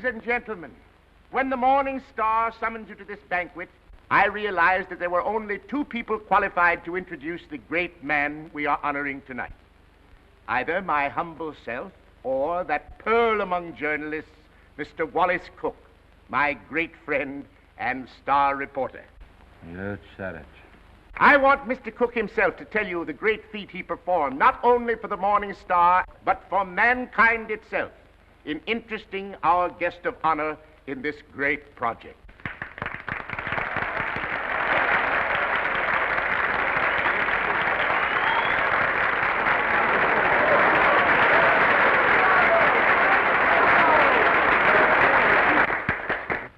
Ladies and gentlemen, when the Morning Star summoned you to this banquet, I realized that there were only two people qualified to introduce the great man we are honoring tonight. Either my humble self or that pearl among journalists, Mr. Wallace Cook, my great friend and star reporter. You said it. I want Mr. Cook himself to tell you the great feat he performed, not only for the Morning Star, but for mankind itself, in interesting our guest of honor in this great project.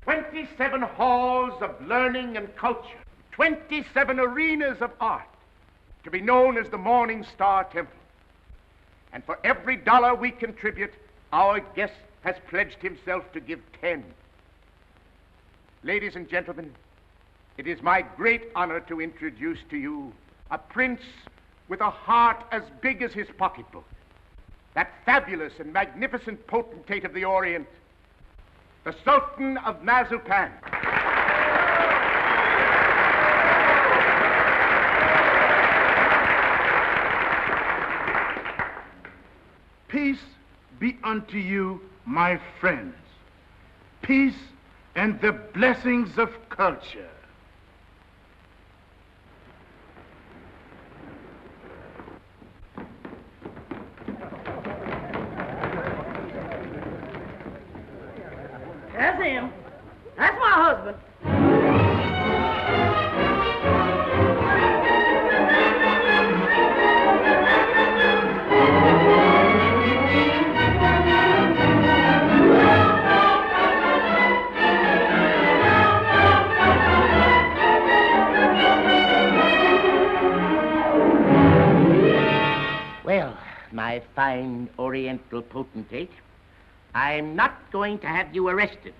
"27 halls of learning and culture, 27 arenas of art, to be known as the Morning Star Temple. And for every dollar we contribute, our guest has pledged himself to give 10. Ladies and gentlemen, it is my great honor to introduce to you a prince with a heart as big as his pocketbook, that fabulous and magnificent potentate of the Orient, the Sultan of Mazupan. Peace be unto you, my friends. Peace and the blessings of culture. That's him. That's my husband. Well, my fine Oriental potentate, I'm not going to have you arrested.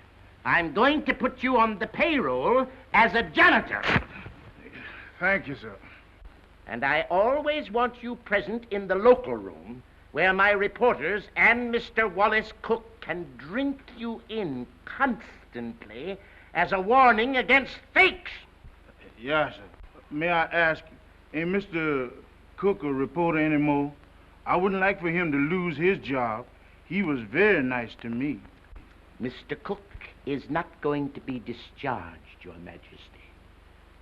I'm going to put you on the payroll as a janitor. Thank you, sir. And I always want you present in the local room where my reporters and Mr. Wallace Cook can drink you in constantly as a warning against fakes. Yes, sir. May I ask, ain't Mr. Cook a reporter anymore? I wouldn't like for him to lose his job. He was very nice to me. Mr. Cook is not going to be discharged, Your Majesty.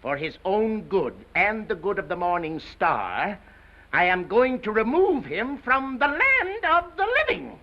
For his own good and the good of the Morning Star, I am going to remove him from the land of the living.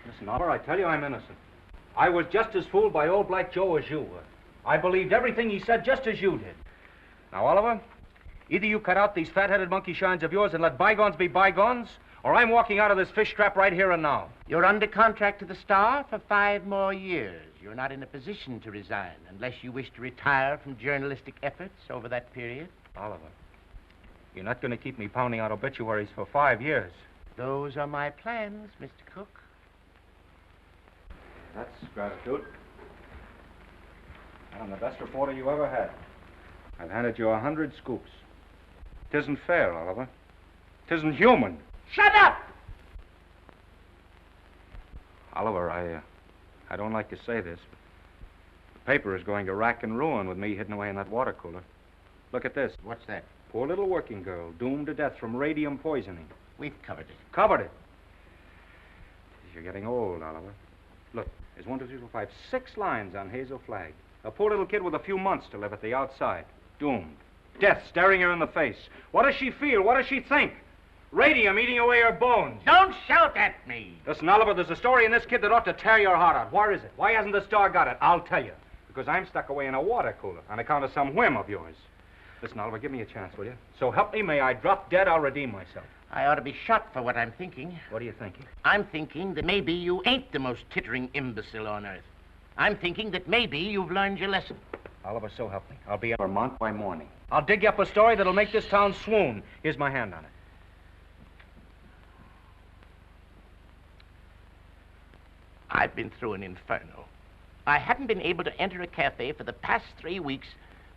Listen, Oliver, I tell you I'm innocent. I was just as fooled by old Black Joe as you were. I believed everything he said just as you did. Now, Oliver, either you cut out these fat-headed monkey shines of yours and let bygones be bygones, or I'm walking out of this fish trap right here and now. You're under contract to the Star for 5 more years. You're not in a position to resign unless you wish to retire from journalistic efforts over that period. Oliver, you're not going to keep me pounding out obituaries for 5 years. Those are my plans, Mr. Cook. That's gratitude. I'm the best reporter you ever had. I've handed you 100 scoops. Tisn't fair, Oliver. Tisn't human. Shut up! Oliver, I don't like to say this, but the paper is going to rack and ruin with me hidden away in that water cooler. Look at this. What's that? Poor little working girl, doomed to death from radium poisoning. We've covered it. Covered it. You're getting old, Oliver. Look, there's 1, 2, 3, 4, 5, 6 lines on Hazel Flagg. A poor little kid with a few months to live at the outside. Doomed. Death staring her in the face. What does she feel? What does she think? Radium eating away her bones. Don't shout at me. Listen, Oliver, there's a story in this kid that ought to tear your heart out. Where is it? Why hasn't the Star got it? I'll tell you. Because I'm stuck away in a water cooler on account of some whim of yours. Listen, Oliver, give me a chance, will you? So help me, may I drop dead, I'll redeem myself. I ought to be shot for what I'm thinking. What are you thinking? I'm thinking that maybe you ain't the most tittering imbecile on earth. I'm thinking that maybe you've learned your lesson. Oliver, so help me. I'll be in Vermont by morning. I'll dig you up a story that'll make this town swoon. Here's my hand on it. I've been through an inferno. I haven't been able to enter a cafe for the past 3 weeks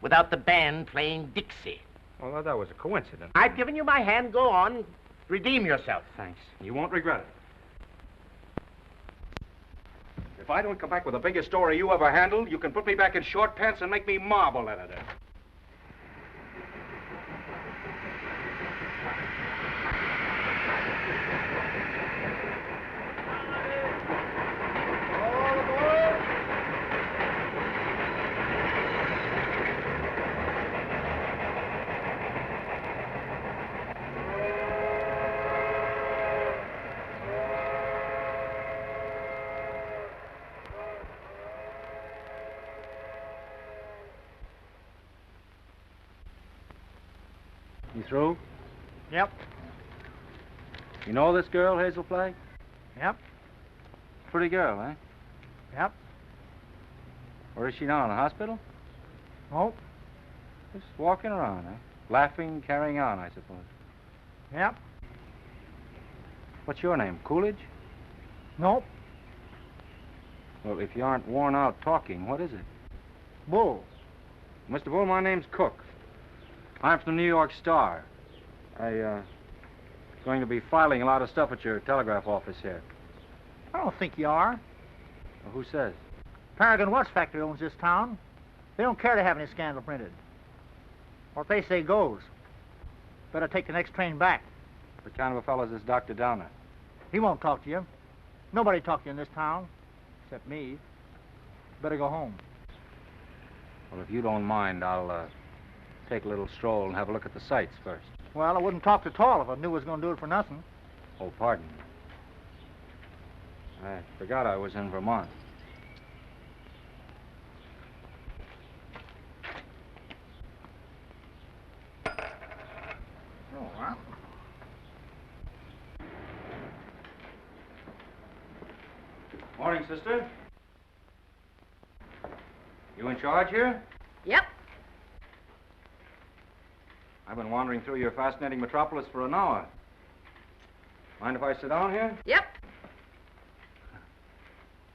without the band playing Dixie. Well, that was a coincidence. I've given you my hand. Go on. Redeem yourself. Thanks. You won't regret it. If I don't come back with the biggest story you ever handled, you can put me back in short pants and make me marble editor. You through? Yep. You know this girl, Hazel Flagg? Yep. Pretty girl, eh? Yep. Where is she now, in the hospital? Nope. Just walking around, eh? Laughing, carrying on, I suppose. Yep. What's your name, Coolidge? Nope. Well, if you aren't worn out talking, what is it? Bull. Mr. Bull, my name's Cook. I'm from the New York Star. Going to be filing a lot of stuff at your telegraph office here. I don't think you are. Well, who says? Paragon Watch Factory owns this town. They don't care to have any scandal printed. What they say goes. Better take the next train back. What kind of a fellow is this Dr. Downer? He won't talk to you. Nobody talk to you in this town, except me. Better go home. Well, if you don't mind, I'll take a little stroll and have a look at the sights first. Well, I wouldn't talk at all if I knew I was going to do it for nothing. Oh, pardon me. I forgot I was in Vermont. Oh, well. Morning, sister. You in charge here? Yep. I've been wandering through your fascinating metropolis for an hour. Mind if I sit down here? Yep.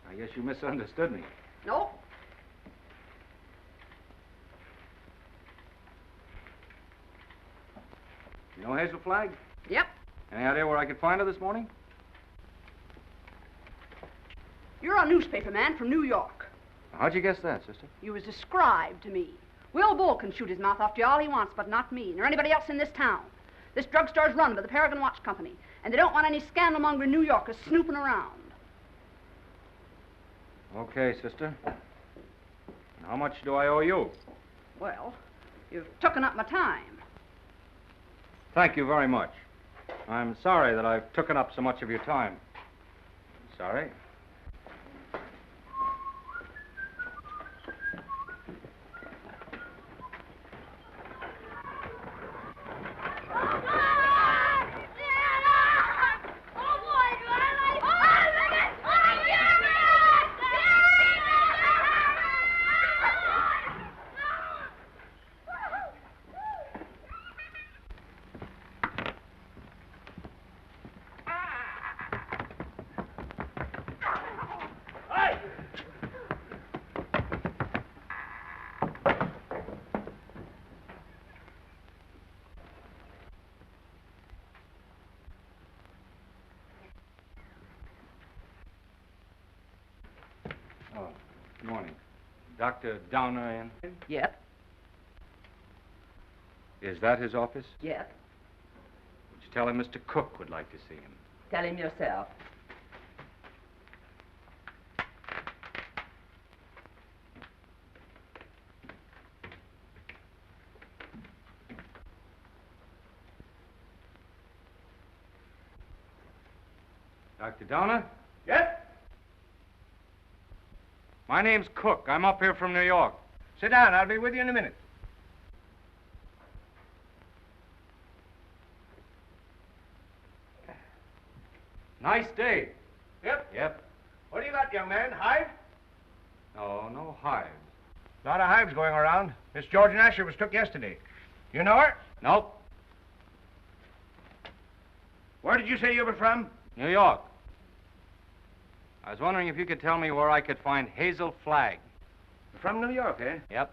I guess you misunderstood me. Nope. You know Hazel Flagg? Yep. Any idea where I could find her this morning? You're a newspaper man from New York. How'd you guess that, sister? You was described to me. Will Bull can shoot his mouth off to you all he wants, but not me, nor anybody else in this town. This drugstore's run by the Paragon Watch Company, and they don't want any scandal-mongering New Yorkers snooping around. Okay, sister. How much do I owe you? Well, you've taken up my time. Thank you very much. I'm sorry that I've taken up so much of your time. Sorry. Oh, good morning. Dr. Downer in? Yep. Is that his office? Yep. Would you tell him Mr. Cook would like to see him? Tell him yourself. Dr. Donner? Yes? My name's Cook. I'm up here from New York. Sit down. I'll be with you in a minute. Nice day. Yep. Yep. What do you got, young man? Hive? No hives. A lot of hives going around. Miss George Asher was took yesterday. You know her? Nope. Where did you say you were from? New York. I was wondering if you could tell me where I could find Hazel Flagg. From New York, eh? Yep.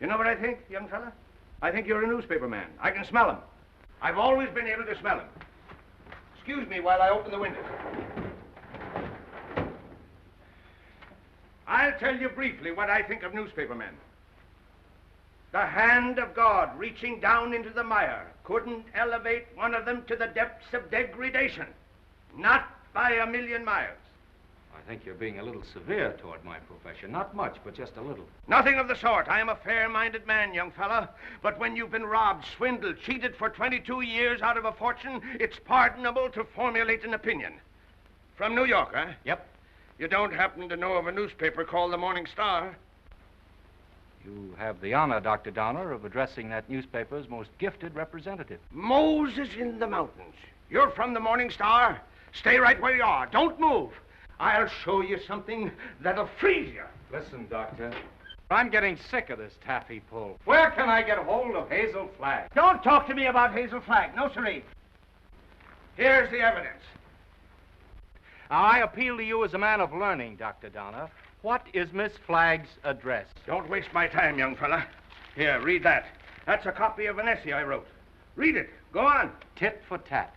You know what I think, young fella? I think you're a newspaper man. I can smell him. I've always been able to smell him. Excuse me while I open the window. I'll tell you briefly what I think of newspaper men. The hand of God reaching down into the mire couldn't elevate one of them to the depths of degradation. Not by a million miles. I think you're being a little severe toward my profession. Not much, but just a little. Nothing of the sort. I am a fair-minded man, young fella. But when you've been robbed, swindled, cheated for 22 years out of a fortune, it's pardonable to formulate an opinion. From New York, huh? Yep. You don't happen to know of a newspaper called the Morning Star? You have the honor, Dr. Donner, of addressing that newspaper's most gifted representative. Moses in the mountains. You're from the Morning Star? Stay right where you are. Don't move. I'll show you something that'll freeze you. Listen, Doctor. I'm getting sick of this taffy pull. Where can I get hold of Hazel Flagg? Don't talk to me about Hazel Flagg. No, sirree. Here's the evidence. Now, I appeal to you as a man of learning, Dr. Donner. What is Miss Flagg's address? Don't waste my time, young fella. Here, read that. That's a copy of an essay I wrote. Read it. Go on. Tit for tat.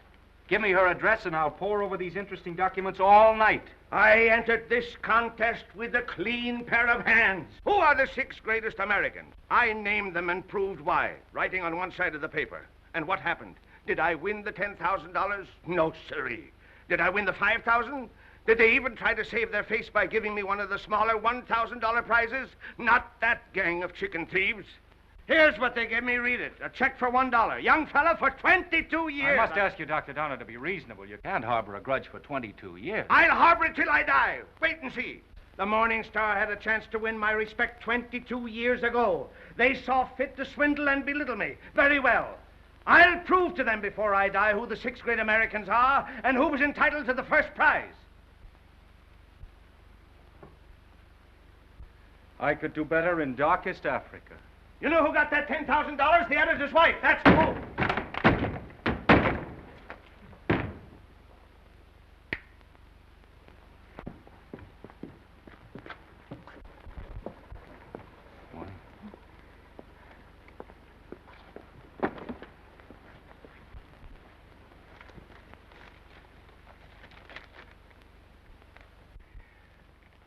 Give me her address and I'll pore over these interesting documents all night. I entered this contest with a clean pair of hands. Who are the 6 greatest Americans? I named them and proved why, writing on one side of the paper. And what happened? Did I win the $10,000? No, sirree. Did I win the $5,000? Did they even try to save their face by giving me one of the smaller $1,000 prizes? Not that gang of chicken thieves. Here's what they gave me. Read it. A check for $1. Young fella, for 22 years. I must ask you, Dr. Donner, to be reasonable. You can't harbor a grudge for 22 years. I'll harbor it till I die. Wait and see. The Morning Star had a chance to win my respect 22 years ago. They saw fit to swindle and belittle me. Very well. I'll prove to them before I die who the 6 great Americans are and who was entitled to the first prize. I could do better in darkest Africa. You know who got that $10,000? The editor's wife. That's who. Morning.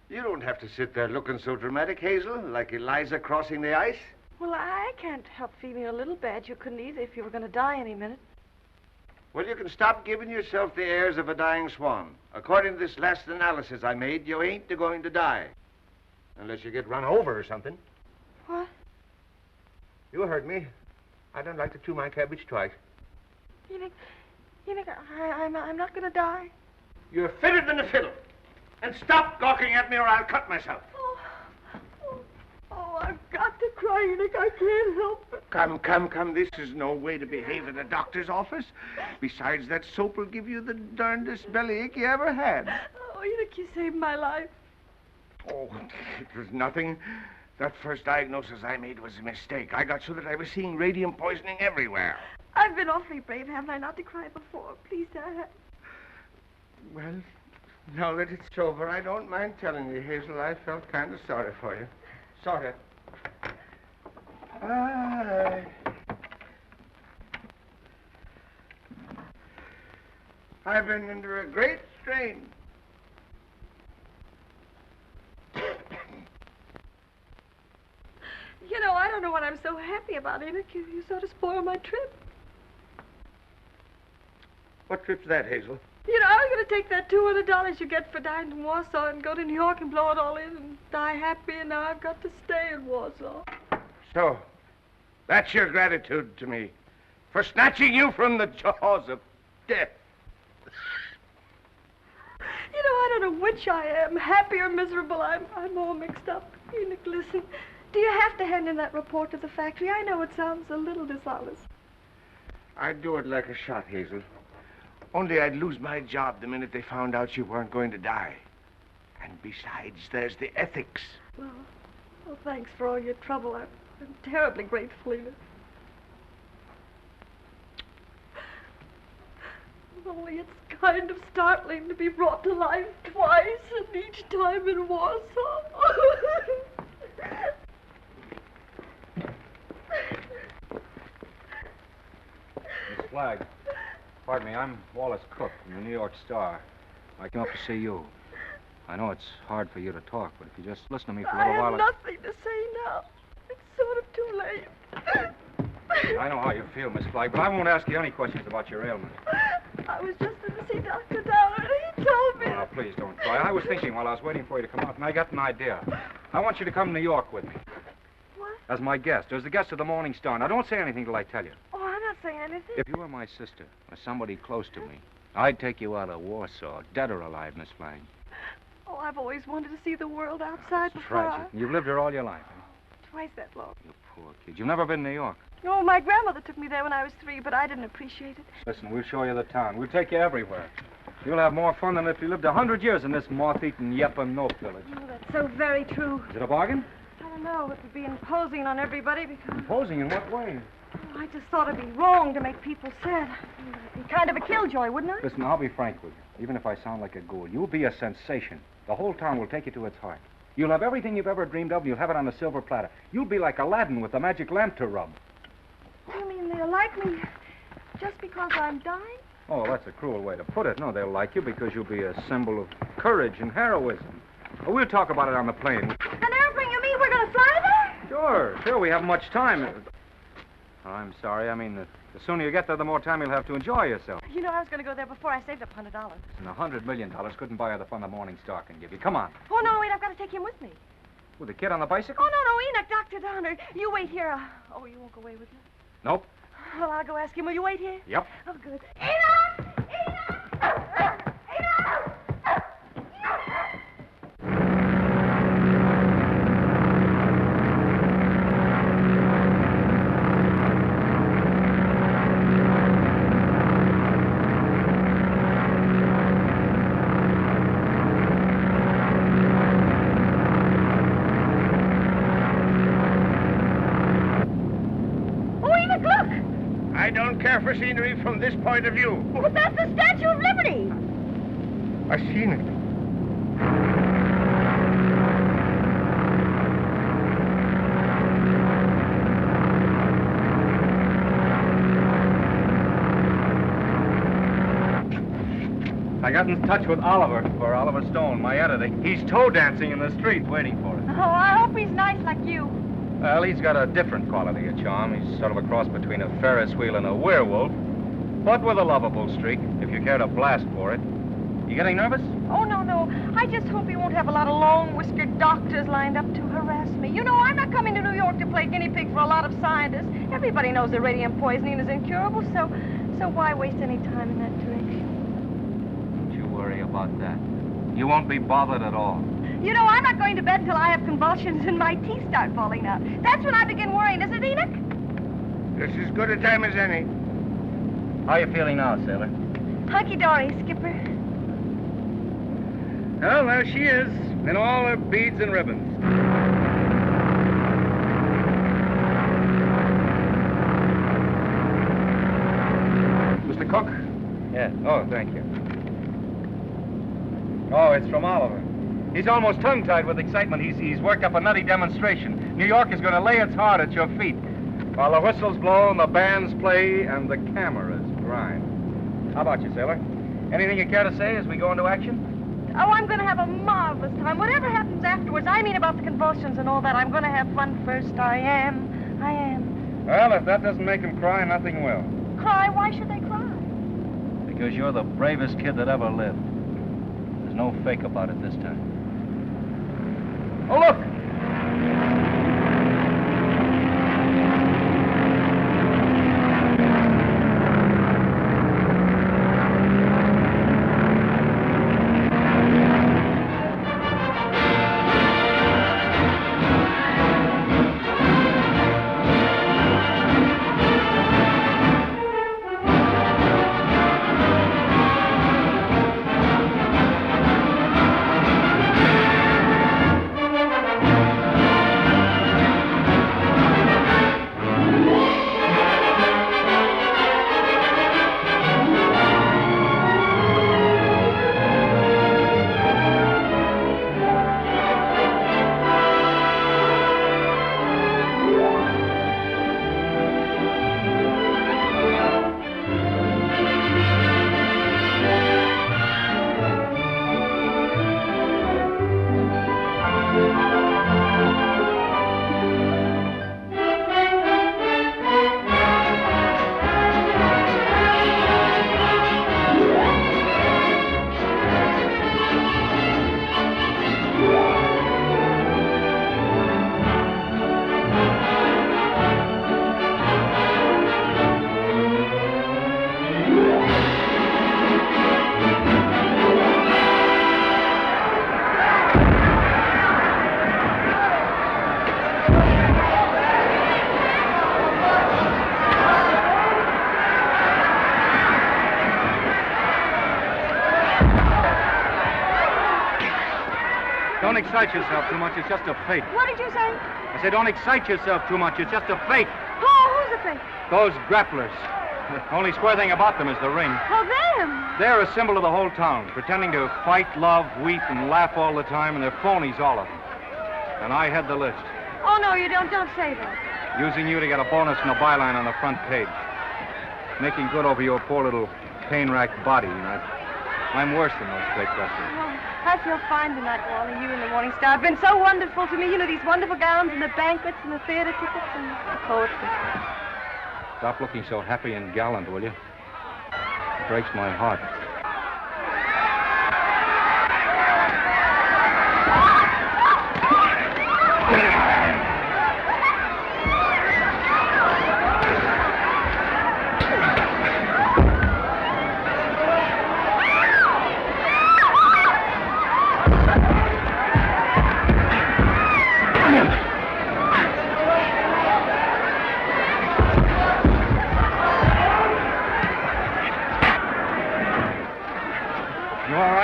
You don't have to sit there looking so dramatic, Hazel, like Eliza crossing the ice. Well, I can't help feeling a little bad. You couldn't either if you were going to die any minute. Well, you can stop giving yourself the airs of a dying swan. According to this last analysis I made, you ain't going to die. Unless you get run over or something. What? You heard me. I don't like to chew my cabbage twice. You think I'm not going to die? You're fitter than a fiddle. And stop gawking at me or I'll cut myself. Oh, I've got to cry, Enoch. I can't help it. Come. This is no way to behave at a doctor's office. Besides, that soap will give you the darndest bellyache you ever had. Oh, Enoch, you saved my life. Oh, it was nothing. That first diagnosis I made was a mistake. I got so that I was seeing radium poisoning everywhere. I've been awfully brave, haven't I, not to cry before? Please, Dad. Well, now that it's over, I don't mind telling you, Hazel, I felt kind of sorry for you. Sort of. I've been under a great strain. You know, I don't know what I'm so happy about, Enoch. You sort of spoiled my trip. What trip's that, Hazel? You know, I was going to take that $200 you get for dying in Warsaw and go to New York and blow it all in and die happy, and now I've got to stay in Warsaw. So, that's your gratitude to me for snatching you from the jaws of death. matter which I am, happy or miserable, I'm all mixed up. Enoch, listen. Do you have to hand in that report to the factory? I know it sounds a little dishonest. I'd do it like a shot, Hazel. Only I'd lose my job the minute they found out you weren't going to die. And besides, there's the ethics. Well, thanks for all your trouble. I'm terribly grateful, Enoch. Only it's kind of startling to be brought to life twice, and each time in Warsaw. Miss Flagg, pardon me, I'm Wallace Cook from the New York Star. I came up to see you. I know it's hard for you to talk, but if you just listen to me for a little I while... have nothing to say now. It's sort of too late. I know how you feel, Miss Flagg, but I won't ask you any questions about your ailment. I was just going to see Dr. Downer, and he told me... Oh, please don't cry. I was thinking while I was waiting for you to come out, and I got an idea. I want you to come to New York with me. What? As my guest, as the guest of the Morning Star. Now, don't say anything till I tell you. Oh, I'm not saying anything. If you were my sister, or somebody close to me, I'd take you out of Warsaw, dead or alive, Miss Flagg. Oh, I've always wanted to see the world outside It's before. tragic. You've lived here all your life. Twice that long. You poor kid. You've never been to New York. Oh, my grandmother took me there when I was 3, but I didn't appreciate it. Listen, we'll show you the town. We'll take you everywhere. You'll have more fun than if you lived 100 years in this moth-eaten Yep-and-Nope village. Oh, that's so very true. Is it a bargain? I don't know. It would be imposing on everybody because... Imposing in what way? Oh, I just thought it'd be wrong to make people sad. It'd be kind of a killjoy, wouldn't I? Listen, I'll be frank with you. Even if I sound like a ghoul, you'll be a sensation. The whole town will take you to its heart. You'll have everything you've ever dreamed of, and you'll have it on a silver platter. You'll be like Aladdin with the magic lamp to rub. You mean they'll like me just because I'm dying? Oh, that's a cruel way to put it. No, they'll like you because you'll be a symbol of courage and heroism. Oh, we'll talk about it on the plane. An airplane, you mean we're going to fly there? Sure, we haven't much time. Oh, I'm sorry. I mean, the sooner you get there, the more time you'll have to enjoy yourself. You know, I was going to go there before I saved up $100. And $100 million couldn't buy you the fun the Morning Star can give you. Come on. Oh, no, wait, I've got to take him with me. With the kid on the bicycle? Oh, no, Enoch, Dr. Downer. You wait here. Oh, you won't go away with me? Nope. Well, I'll go ask him. Will you wait here? Yep. Oh, good. Enoch! Enoch! Enoch! I don't care for scenery from this point of view. But that's the Statue of Liberty. I've seen it. I got in touch with Oliver Stone, my editor. He's toe dancing in the street waiting for us. Oh, I hope he's nice like you. Well, he's got a different quality of charm. He's sort of a cross between a Ferris wheel and a werewolf, but with a lovable streak, if you care to blast for it. You getting nervous? Oh, no. I just hope he won't have a lot of long-whiskered doctors lined up to harass me. You know, I'm not coming to New York to play guinea pig for a lot of scientists. Everybody knows that radium poisoning is incurable, so why waste any time in that direction? Don't you worry about that. You won't be bothered at all. You know, I'm not going to bed until I have convulsions and my teeth start falling out. That's when I begin worrying, isn't it, Enoch? It's as good a time as any. How are you feeling now, sailor? Hunky-dory, Skipper. Well, there she is, in all her beads and ribbons. Mr. Cook? Yeah. Oh, thank you. Oh, it's from Oliver. He's almost tongue-tied with excitement. He's worked up a nutty demonstration. New York is going to lay its heart at your feet. While the whistles blow and the bands play and the cameras grind. How about you, sailor? Anything you care to say as we go into action? Oh, I'm going to have a marvelous time. Whatever happens afterwards, I mean about the convulsions and all that, I'm going to have fun first. I am. Well, if that doesn't make him cry, nothing will. Cry? Why should they cry? Because you're the bravest kid that ever lived. There's no fake about it this time. Oh, look! Don't excite yourself too much. It's just a fate. What did you say? I said don't excite yourself too much. It's just a fate. Oh, who's the fake? Those grapplers. The only square thing about them is the ring. Oh, them. They're a symbol of the whole town, pretending to fight, love, weep, and laugh all the time, and they're phonies, all of them. And I head the list. Oh, no, you don't. Don't say that. Using you to get a bonus and a byline on the front page. Making good over your poor little pain-racked body, you know. I'm worse than those fake wrestlers. Oh, I feel fine tonight, Wally. You and the Morning Star have been so wonderful to me. You know, these wonderful gowns and the banquets and the theater tickets and the poetry. Stop looking so happy and gallant, will you? It breaks my heart.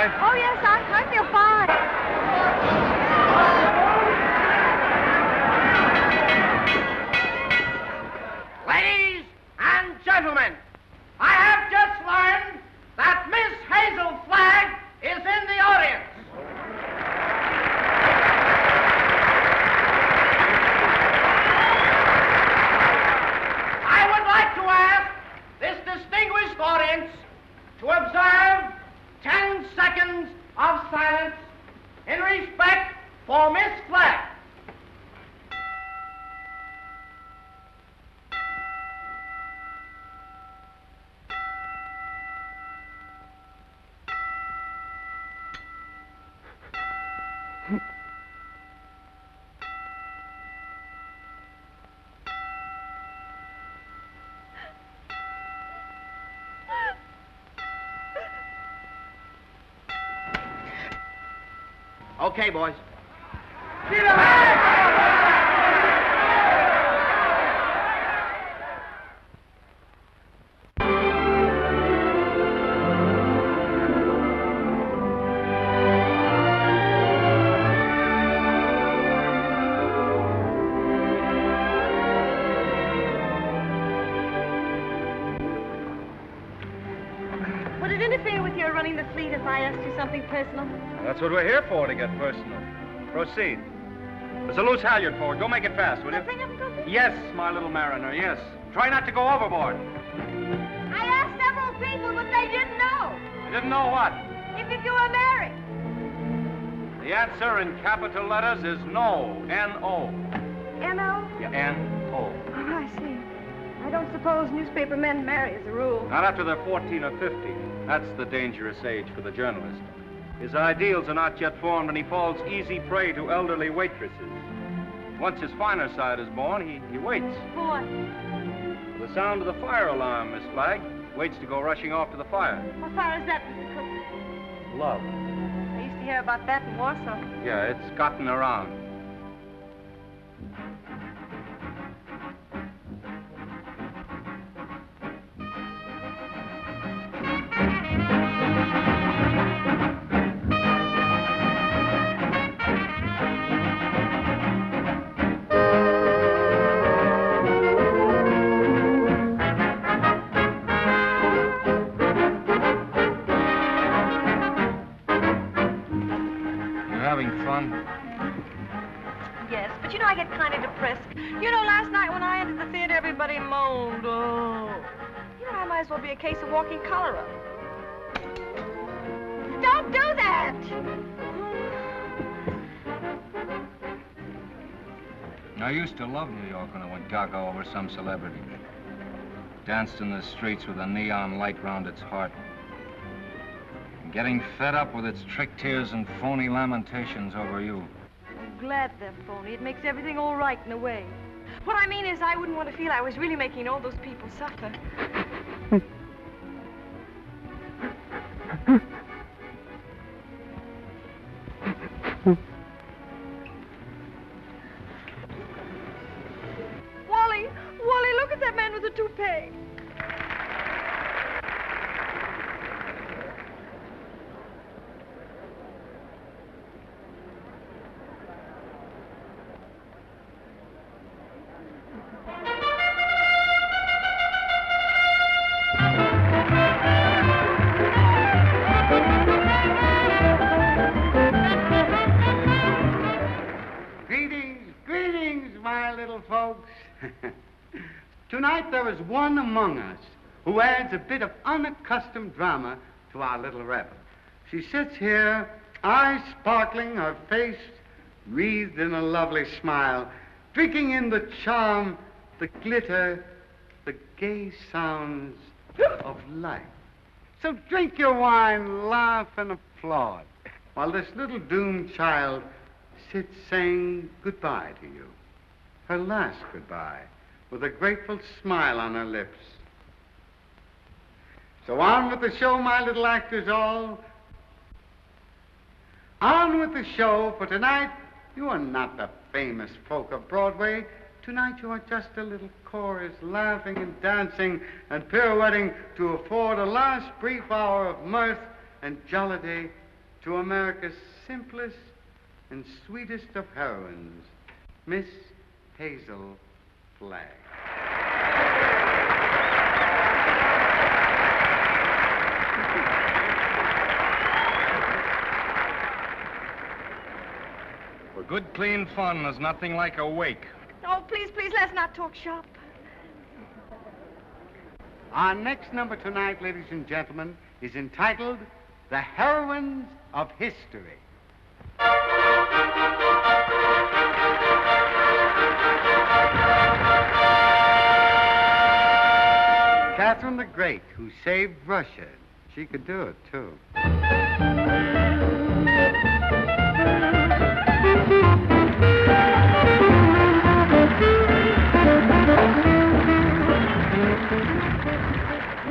Oh, yes, I feel fine. Ladies and gentlemen, I have just learned that Miss Hazel Flagg is in the audience. I would like to ask this distinguished audience to observe 10 seconds of silence in respect for Miss Flagg. Okay, boys. Would it interfere with your running the fleet if I asked you something personal? That's what we're here for, to get personal. Proceed. There's a loose halyard forward. Go make it fast, will you? Nothing of it? Yes, my little mariner, yes. Try not to go overboard. I asked several people, but they didn't know. You didn't know what? If you were married. The answer in capital letters is no. N-O. N-O? Yeah, N-O. Oh, I see. I don't suppose newspaper men marry as a rule. Not after they're 14 or 15. That's the dangerous age for the journalist. His ideals are not yet formed, and he falls easy prey to elderly waitresses. Once his finer side is born, he waits. For what? For the sound of the fire alarm, Miss Flagg. Waits to go rushing off to the fire. What fire is that, Mrs. Cook? Love. I used to hear about that in Warsaw. Yeah, it's gotten around. Yes, but you know I get kind of depressed. You know, last night when I entered the theater, everybody moaned. Oh. You know, I might as well be a case of walking cholera. Don't do that! I used to love New York when I went gaga over some celebrity. Danced in the streets with a neon light round its heart. And getting fed up with its trick tears and phony lamentations over you. I'm glad they're phony. It makes everything all right in a way. What I mean is I wouldn't want to feel I was really making all those people suffer. Wally, look at that man with the toupee. Tonight there is one among us who adds a bit of unaccustomed drama to our little revel. She sits here, eyes sparkling, her face wreathed in a lovely smile, drinking in the charm, the glitter, the gay sounds of life. So drink your wine, laugh, and applaud, while this little doomed child sits saying goodbye to you, her last goodbye, with a grateful smile on her lips. So on with the show, my little actors all. On with the show, for tonight you are not the famous folk of Broadway. Tonight you are just a little chorus, laughing and dancing and pirouetting to afford a last brief hour of mirth and jollity to America's simplest and sweetest of heroines, Miss Hazel Flagg. For good, clean fun, there's nothing like a wake. Oh, please, please, let's not talk shop. Our next number tonight, ladies and gentlemen, is entitled The Heroines of History. Catherine the Great, who saved Russia. She could do it, too.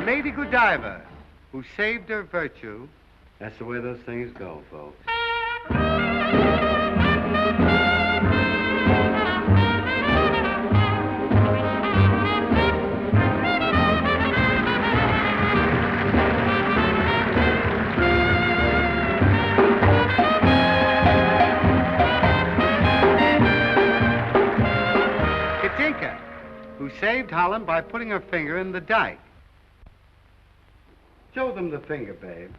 Lady Godiva, who saved her virtue. That's the way those things go, folks. Katinka, who saved Holland by putting her finger in the dike. Show them the finger, babe.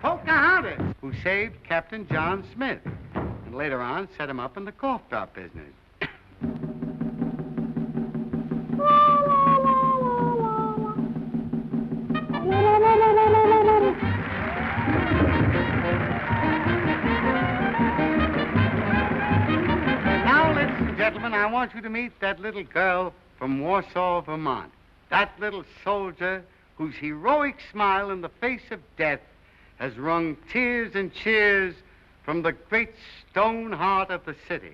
Pocahontas, who saved Captain John Smith, and later on set him up in the cough drop business. I want you to meet that little girl from Warsaw, Vermont. That little soldier whose heroic smile in the face of death has wrung tears and cheers from the great stone heart of the city.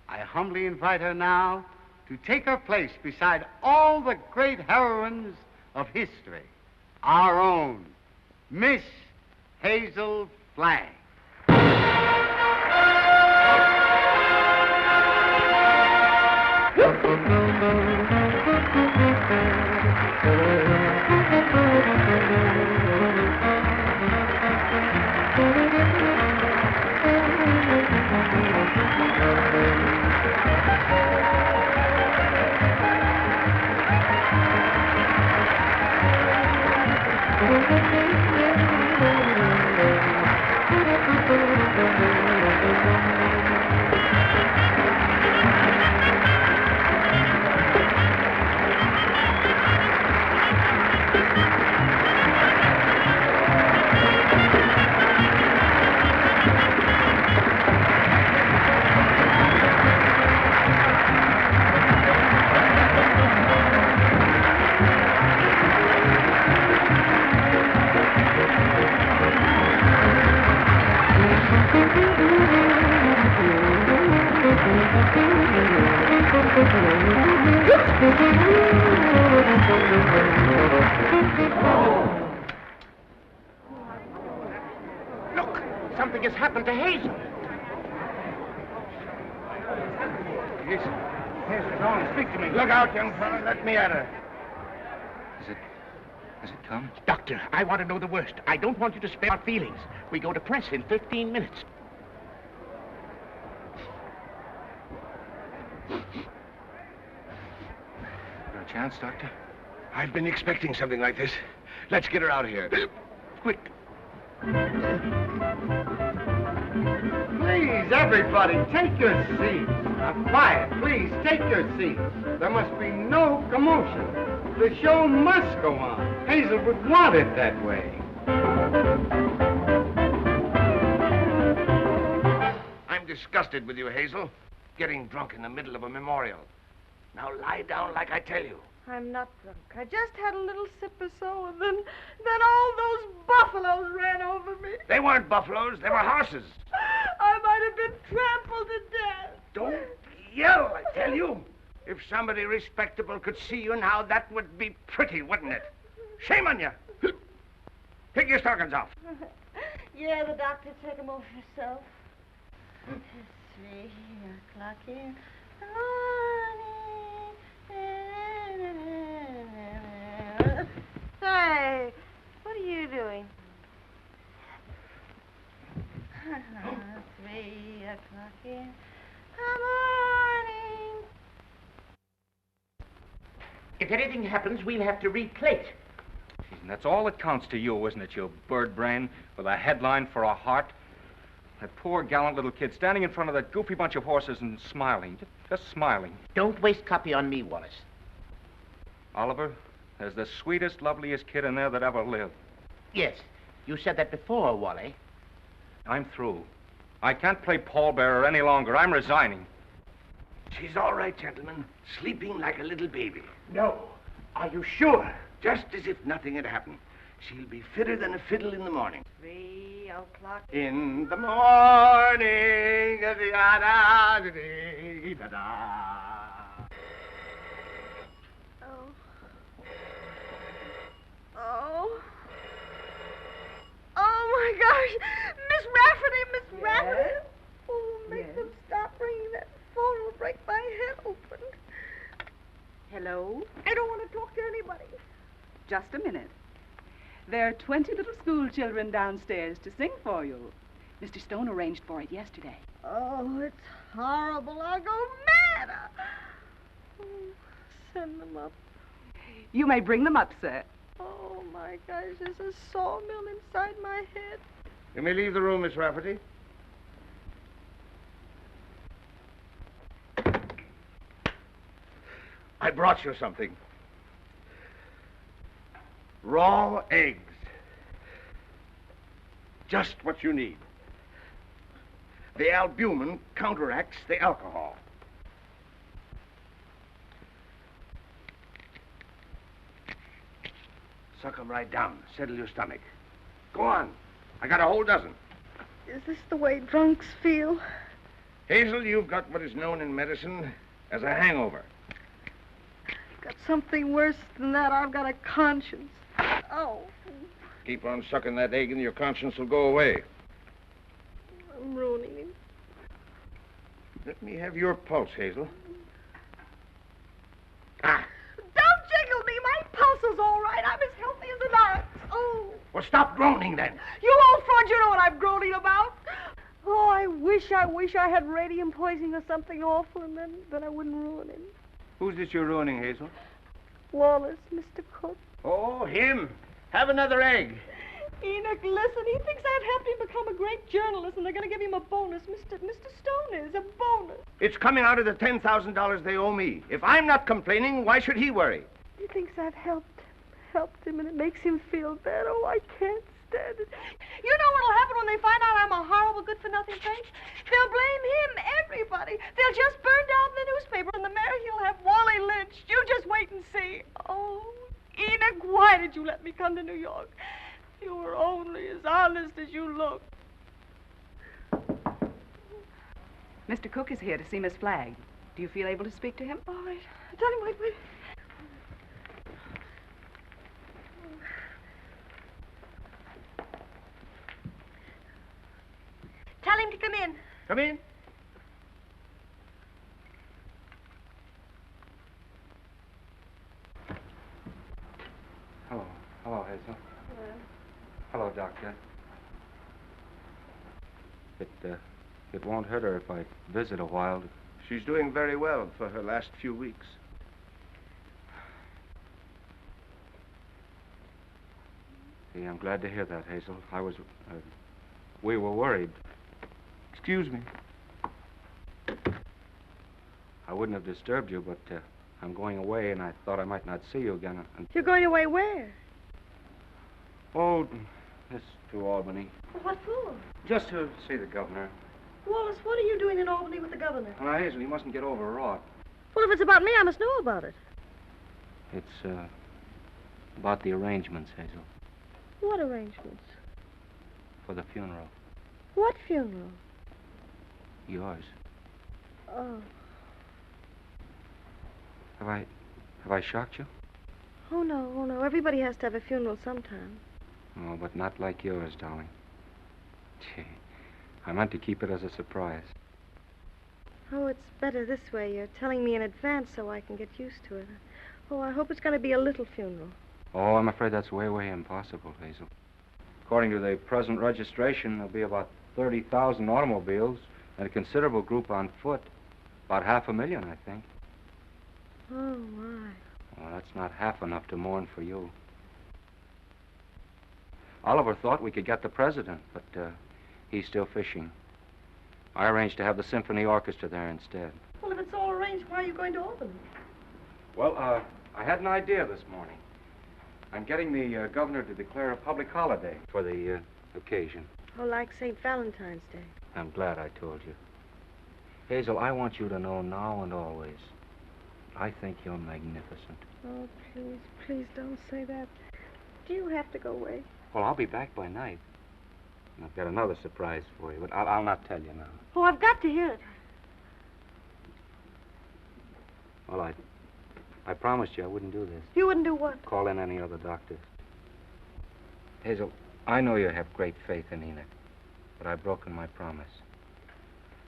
I humbly invite her now to take her place beside all the great heroines of history. Our own Miss Hazel Flagg. Look, something has happened to Hazel. Hazel, John, speak to me. Look out, young fella. Let me at her. Has it come? Doctor, I want to know the worst. I don't want you to spare our feelings. We go to press in 15 minutes. chance, Doctor? I've been expecting something like this. Let's get her out of here. Quick. Please, everybody, take your seats. Quiet, please, take your seats. There must be no commotion. The show must go on. Hazel would want it that way. I'm disgusted with you, Hazel. Getting drunk in the middle of a memorial. Now lie down like I tell you. I'm not drunk. I just had a little sip or so, and then all those buffaloes ran over me. They weren't buffaloes, they were horses. I might have been trampled to death. Don't yell, I tell you. If somebody respectable could see you now, that would be pretty, wouldn't it? Shame on you. Take your stockings off. Yeah, the doctor, take them off yourself. It's 3 o'clock in the morning. Hey, what are you doing? 3 o'clock in the morning. If anything happens, we'll have to replate. And that's all that counts to you, isn't it, you bird brain with a headline for a heart? That poor, gallant little kid standing in front of that goofy bunch of horses and smiling, just smiling. Don't waste copy on me, Wallace. Oliver, there's the sweetest, loveliest kid in there that ever lived. Yes, you said that before, Wally. I'm through. I can't play pallbearer any longer. I'm resigning. She's all right, gentlemen. Sleeping like a little baby. No. Are you sure? Just as if nothing had happened. She'll be fitter than a fiddle in the morning. 3 o'clock. In the morning, Oh, my gosh. Miss Rafferty. Oh, make them stop ringing that phone. It'll break my head open. Hello? I don't want to talk to anybody. Just a minute. There are 20 little school children downstairs to sing for you. Mr. Stone arranged for it yesterday. Oh, it's horrible. I'll go mad. Oh, send them up. You may bring them up, sir. Oh, my gosh, there's a sawmill inside my head. You may leave the room, Miss Rafferty. I brought you something. Raw eggs. Just what you need. The albumin counteracts the alcohol. Suck them right down. Settle your stomach. Go on. I got a whole dozen. Is this the way drunks feel? Hazel, you've got what is known in medicine as a hangover. I've got something worse than that. I've got a conscience. Oh. Keep on sucking that egg and your conscience will go away. I'm ruining him. Let me have your pulse, Hazel. Ah. Don't jiggle me. My pulse is all right. I'm as healthy as an ox. Oh. Well, stop groaning then. You old fraud, you know what I'm groaning about. Oh, I wish I had radium poisoning or something awful, and then I wouldn't ruin him. Who's this you're ruining, Hazel? Wallace, Mr. Cook. Oh, him. Have another egg. Enoch, listen, he thinks I've helped him become a great journalist, and they're going to give him a bonus. Mr. Stone is a bonus. It's coming out of the $10,000 they owe me. If I'm not complaining, why should he worry? He thinks I've helped him, and it makes him feel bad. Oh, I can't stand it. You know what'll happen when they find out I'm a horrible, good-for-nothing face? They'll blame him, everybody. They'll just burn down the newspaper, and the mayor, he'll have Wally lynched. You just wait and see. Oh, Enoch, why did you let me come to New York? You were only as honest as you look. Mr. Cook is here to see Miss Flagg. Do you feel able to speak to him? All right. Tell him, wait. Tell him to come in. Come in. Hello, Hazel. Hello, Doctor. It won't hurt her if I visit a while. She's doing very well for her last few weeks. see. I'm glad to hear that, Hazel. We were worried. Excuse me. I wouldn't have disturbed you, but I'm going away, and I thought I might not see you again. You're going away where? Oh, this to Albany. What for? Just to see the governor. Wallace, what are you doing in Albany with the governor? Now, Hazel, you mustn't get overwrought. Well, if it's about me, I must know about it. It's about the arrangements, Hazel, What arrangements? for the funeral. What funeral? Yours. Oh. Have I shocked you? Oh, no. Everybody has to have a funeral sometime. Oh, but not like yours, darling. Gee, I meant to keep it as a surprise. Oh, it's better this way. You're telling me in advance so I can get used to it. Oh, I hope it's going to be a little funeral. Oh, I'm afraid that's way, way impossible, Hazel. According to the present registration, there'll be about 30,000 automobiles and a considerable group on foot. About 500,000, I think. Oh, my. Well, that's not half enough to mourn for you. Oliver thought we could get the president, but he's still fishing. I arranged to have the symphony orchestra there instead. Well, if it's all arranged, why are you going to Albany? Well, I had an idea this morning. I'm getting the governor to declare a public holiday for the occasion. Oh, like St. Valentine's Day. I'm glad I told you. Hazel, I want you to know now and always, I think you're magnificent. Oh, please don't say that. Do you have to go away? Well, I'll be back by night. And I've got another surprise for you, but I'll not tell you now. Oh, I've got to hear it. Well, I promised you I wouldn't do this. You wouldn't do what? Call in any other doctors. Hazel, I know you have great faith in Enoch, but I've broken my promise.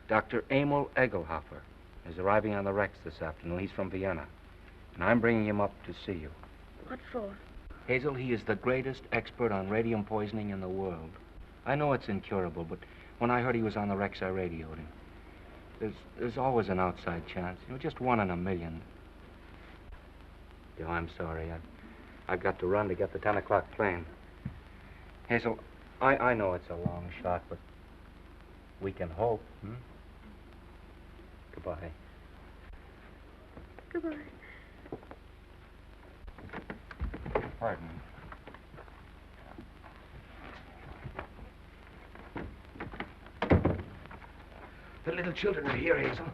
Dr. Emil Egelhofer is arriving on the Rex this afternoon. He's from Vienna, and I'm bringing him up to see you. What for? Hazel, he is the greatest expert on radium poisoning in the world. I know it's incurable, but when I heard he was on the Rex, I radioed him. There's always an outside chance. Just 1 in a million. I'm sorry. I've got to run to get the 10 o'clock plane. Hazel, I know it's a long shot, but we can hope, hmm? Goodbye. Goodbye. Pardon me. The little children are here, Hazel.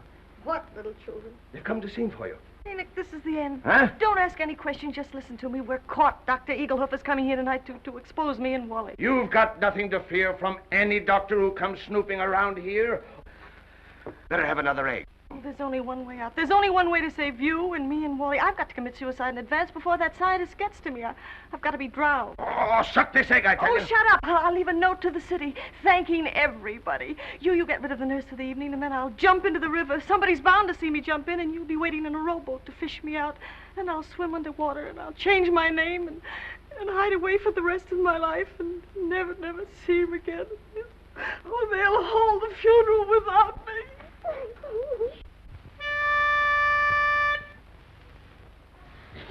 What little children? They've come to sing for you. Enoch, this is the end. Huh? Don't ask any questions, just listen to me. We're caught. Dr. Egelhofer's coming here tonight to expose me and Wally. You've got nothing to fear from any doctor who comes snooping around here. Better have another egg. Oh, there's only one way out. There's only one way to save you and me and Wally. I've got to commit suicide in advance before that scientist gets to me. I've got to be drowned. Oh, suck this egg, I tell you. Oh, shut up. I'll leave a note to the city thanking everybody. You get rid of the nurse for the evening, and then I'll jump into the river. Somebody's bound to see me jump in, and you'll be waiting in a rowboat to fish me out. And I'll swim underwater, and I'll change my name and hide away for the rest of my life and never see him again. Oh, they'll hold the funeral without me.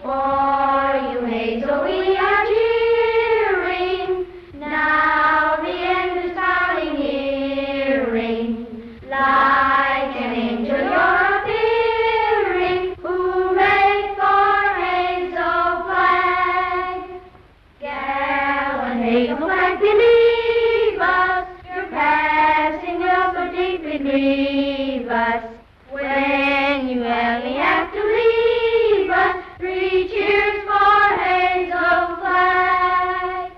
For you, Hazel, we are cheering. Now the end is howling, hearing. Like an angel you're appearing. Hooray for Hazel Flag. Gallant Hazel Flag, believe us. Your passing will so deeply grieve us. When you only have to leave us, 3 cheers for Hazel Flag.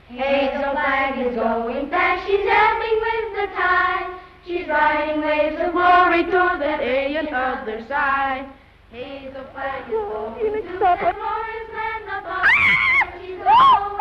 Hazel Flag is going fast, she's ebbing with the tide. She's riding waves of glory toward that alien other side. Hazel Flag is going to that glorious land above. She's going.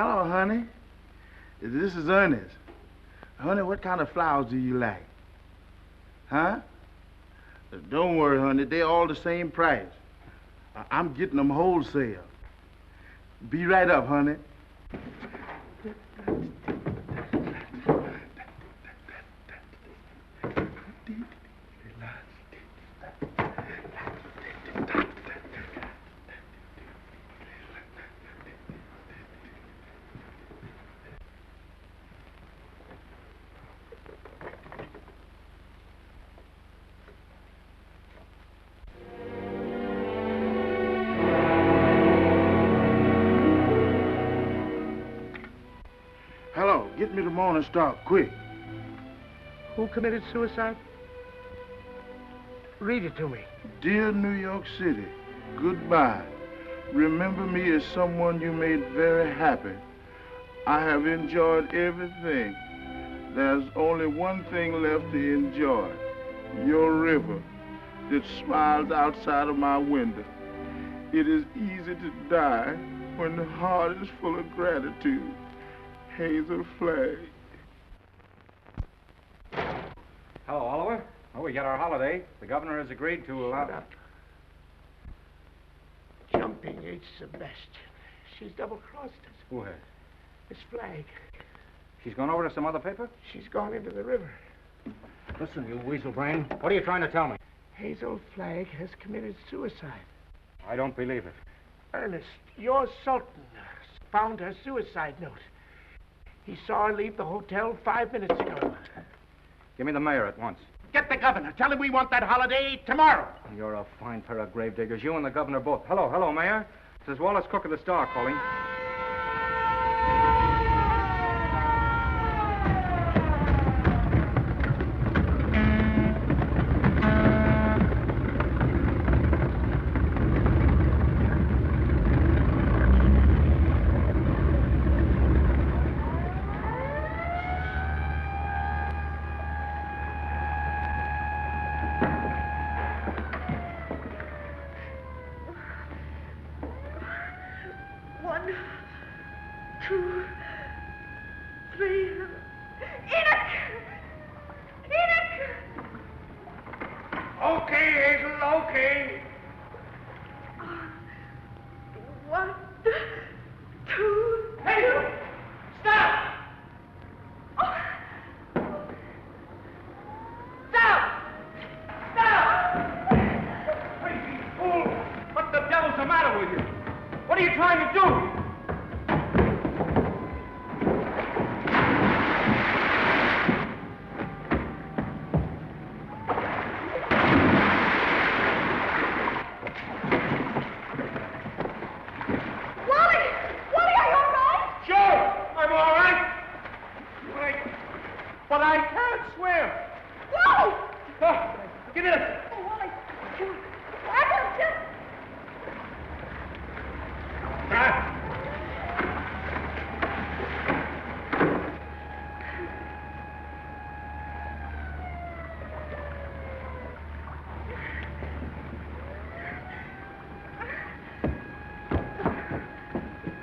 Hello, honey. This is Ernest. Honey, what kind of flowers do you like? Huh? Don't worry, honey. They're all the same price. I'm getting them wholesale. Be right up, honey. Hello, get me the Morning Star, quick. Who committed suicide? Read it to me. Dear New York City, goodbye. Remember me as someone you made very happy. I have enjoyed everything. There's only one thing left to enjoy. Your river that smiles outside of my window. It is easy to die when the heart is full of gratitude. Hazel Flag. Hello, Oliver. Oh, we got our holiday. The governor has agreed to allow... Shut up. Jumping H. Sebastian. She's double-crossed us. Who has? Miss Flagg. She's gone over to some other paper? She's gone into the river. Listen, you weasel brain. What are you trying to tell me? Hazel Flagg has committed suicide. I don't believe it. Ernest, your Sultan found her suicide note. He saw her leave the hotel 5 minutes ago. Give me the mayor at once. Get the governor. Tell him we want that holiday tomorrow. You're a fine pair of gravediggers. You and the governor both. Hello, Mayor. This is Wallace Cook of the Star calling.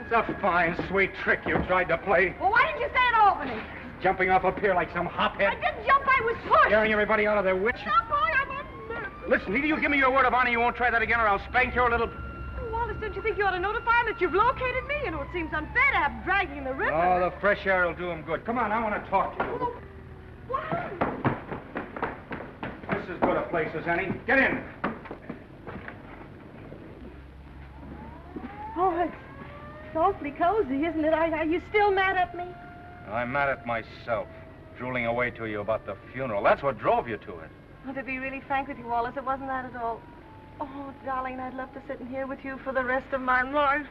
It's a fine, sweet trick you tried to play. Well, why didn't you say it to Albany? Jumping off a pier like some hophead. I didn't jump, I was pushed. Scaring everybody out of their wits. Stop, boy, I'm on... Listen, either you give me your word of honor you won't try that again, or I'll spank your little... Oh, Wallace, don't you think you ought to notify him that you've located me? You know, it seems unfair to have him dragging in the river. Oh, the fresh air will do him good. Come on, I want to talk to you. Oh, why? This is as good a place as any. Get in. Oh, it's awfully cozy, isn't it? Are you still mad at me? I'm mad at myself, drooling away to you about the funeral. That's what drove you to it. Well, to be really frank with you, Wallace, it wasn't that at all. Oh, darling, I'd love to sit in here with you for the rest of my life.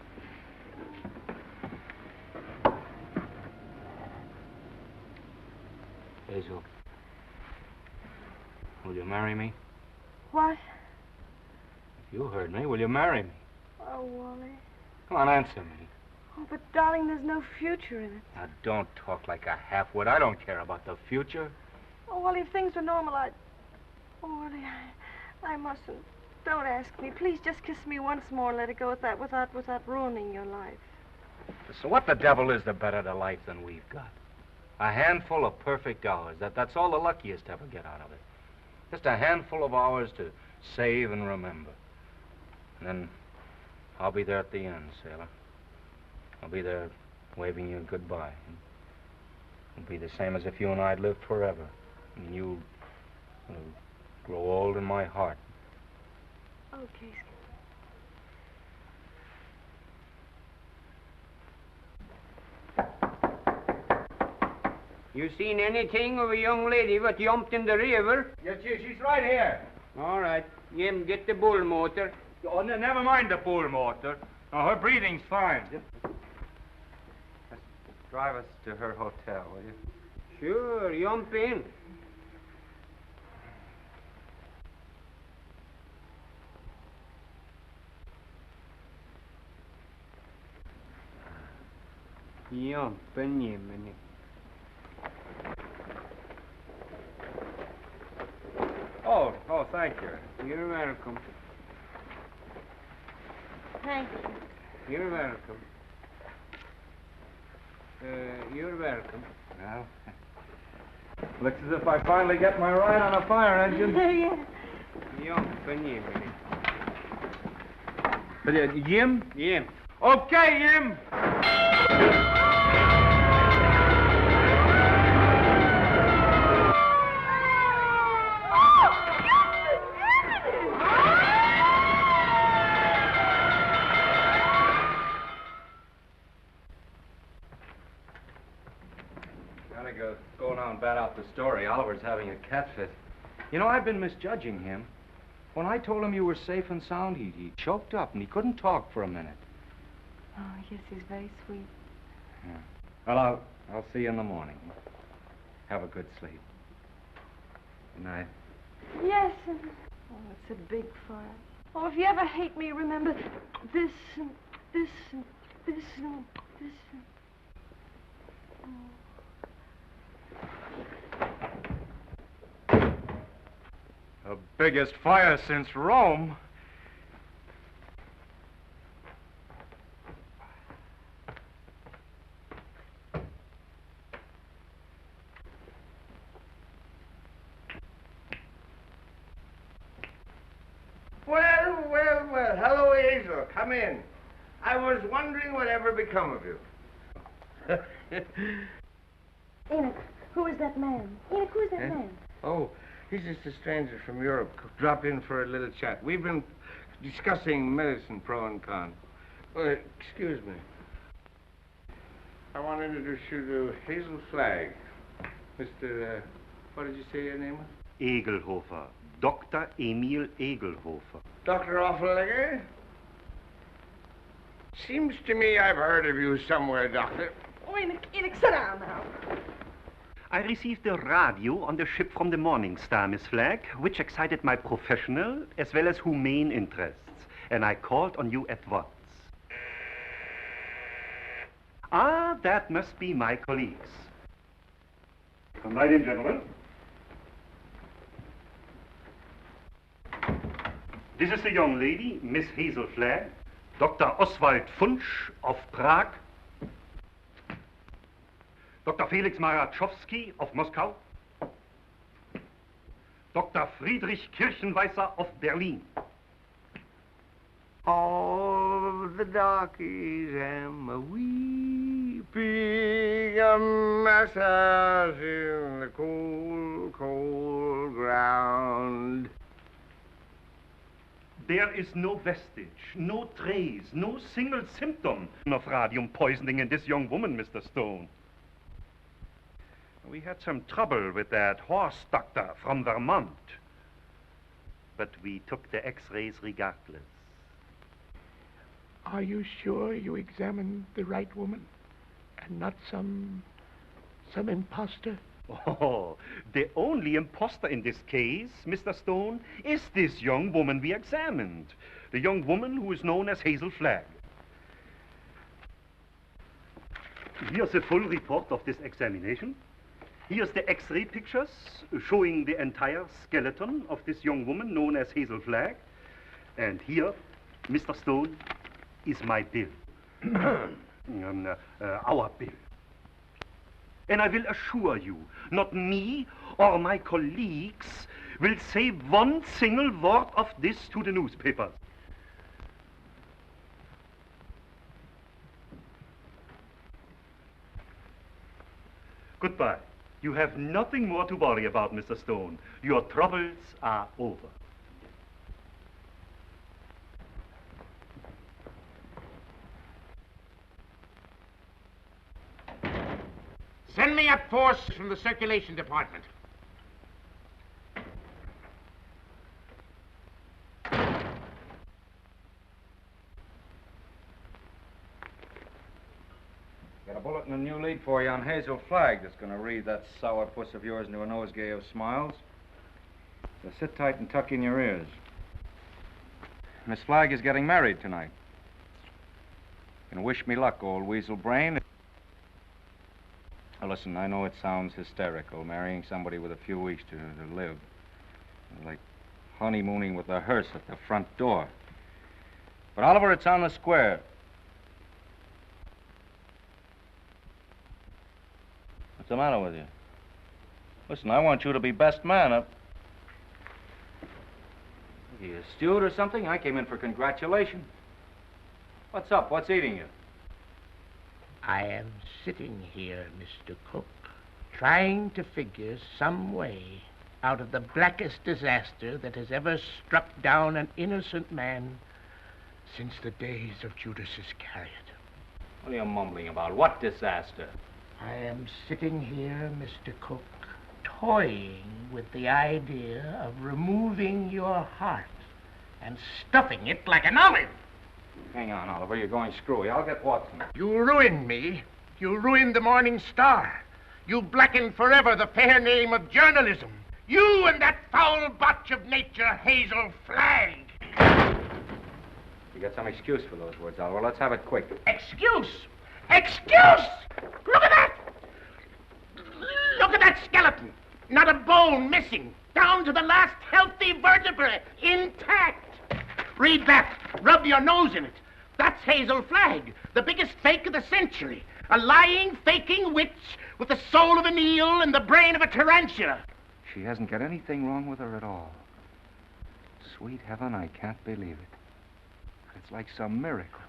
Hazel, will you marry me? What? You heard me. Will you marry me? Oh, Wally. Come on, answer me. Oh, but darling, there's no future in it. Now, don't talk like a half-wit. I don't care about the future. Oh, Wally, if things were normal, I'd... Oh, Wally, I mustn't. Don't ask me. Please just kiss me once more and let it go with that without ruining your life. So what the devil is the better to life than we've got? A handful of perfect hours. That's all the luckiest ever get out of it. Just a handful of hours to save and remember. And then I'll be there at the end, sailor. I'll be there waving you goodbye. It'll be the same as if you and I'd lived forever. And you'll grow old in my heart. Okay, You seen anything of a young lady what jumped in the river? Yes, she's right here. All right. Jim, get the bull motor. Oh, never mind the bull motor. Oh, her breathing's fine. Just drive us to her hotel, will you? Sure, jump in. Jump in, Jiminy. Oh, thank you. You're welcome. Thank you. You're welcome. You're welcome. Well, looks as if I finally get my ride on a fire engine. Yeah. Jump in, Jiminy. Jim? Jim. Okay, Jim. Go now and bat out the story. Oliver's having a cat fit. You know, I've been misjudging him. When I told him you were safe and sound, he choked up and he couldn't talk for a minute. Oh, yes, he's very sweet. Yeah. Well, I'll see you in the morning. Have a good sleep. Good night. Yes. Oh, it's a big fire. Oh, if you ever hate me, remember this and this and this and this and... Oh. The biggest fire since Rome. Well. Hello, Hazel. Come in. I was wondering whatever become of you. Enoch, who is that man? Enoch, who is that man? Oh, he's just a stranger from Europe. Drop in for a little chat. We've been discussing medicine, pro and con. Excuse me. I want to introduce you to Hazel Flagg. Mr. What did you say your name was? Egelhofer. Dr. Emil Egelhofer. Dr. Offenlegger? Seems to me I've heard of you somewhere, Doctor. Oh, Enoch, sit down now. I received a radio on the ship from the Morning Star, Miss Flagg, which excited my professional as well as humane interests, and I called on you at once. Ah, that must be my colleagues. Come right in, gentlemen. This is the young lady, Miss Hazel Flagg, Dr. Oswald Funsch of Prague, Dr. Felix Marachowski of Moscow, Dr. Friedrich Kirchenweißer of Berlin. All the darkies am a weeping, a massage in the cold, cold ground. There is no vestige, no trace, no single symptom of radium poisoning in this young woman, Mr. Stone. We had some trouble with that horse doctor from Vermont, but we took the x-rays regardless. Are you sure you examined the right woman and not some imposter? Oh, the only imposter in this case, Mr. Stone, is this young woman we examined. The young woman who is known as Hazel Flagg. Here's a full report of this examination. Here's the x-ray pictures showing the entire skeleton of this young woman known as Hazel Flagg. And here, Mr. Stone, is my bill. our bill. And I will assure you, not me or my colleagues will say one single word of this to the newspapers. Goodbye. You have nothing more to worry about, Mr. Stone. Your troubles are over. Send me up force from the circulation department. Got a bulletin and new lead for you on Hazel Flagg that's going to read that sour puss of yours into a nosegay of smiles. So sit tight and tuck in your ears. Miss Flagg is getting married tonight. And wish me luck, old weasel brain. Now listen, I know it sounds hysterical, marrying somebody with a few weeks to live. Like honeymooning with a hearse at the front door. But Oliver, it's on the square. What's the matter with you? Listen, I want you to be best man up. Are you a steward or something? I came in for congratulations. What's up? What's eating you? I am sitting here, Mr. Cook, trying to figure some way out of the blackest disaster that has ever struck down an innocent man since the days of Judas Iscariot. What are you mumbling about? What disaster? I am sitting here, Mr. Cook, toying with the idea of removing your heart and stuffing it like an olive. Hang on, Oliver. You're going screwy. I'll get Watson. You ruined me. You ruined the Morning Star. You blackened forever the fair name of journalism. You and that foul botch of nature, Hazel Flagg. You got some excuse for those words, Oliver. Let's have it quick. Excuse? Excuse? Look at that! Look at that skeleton. Not a bone missing. Down to the last healthy vertebrae. Intact. Read that. Rub your nose in it. That's Hazel Flagg, the biggest fake of the century. A lying, faking witch with the soul of an eel and the brain of a tarantula. She hasn't got anything wrong with her at all. Sweet heaven, I can't believe it. It's like some miracle.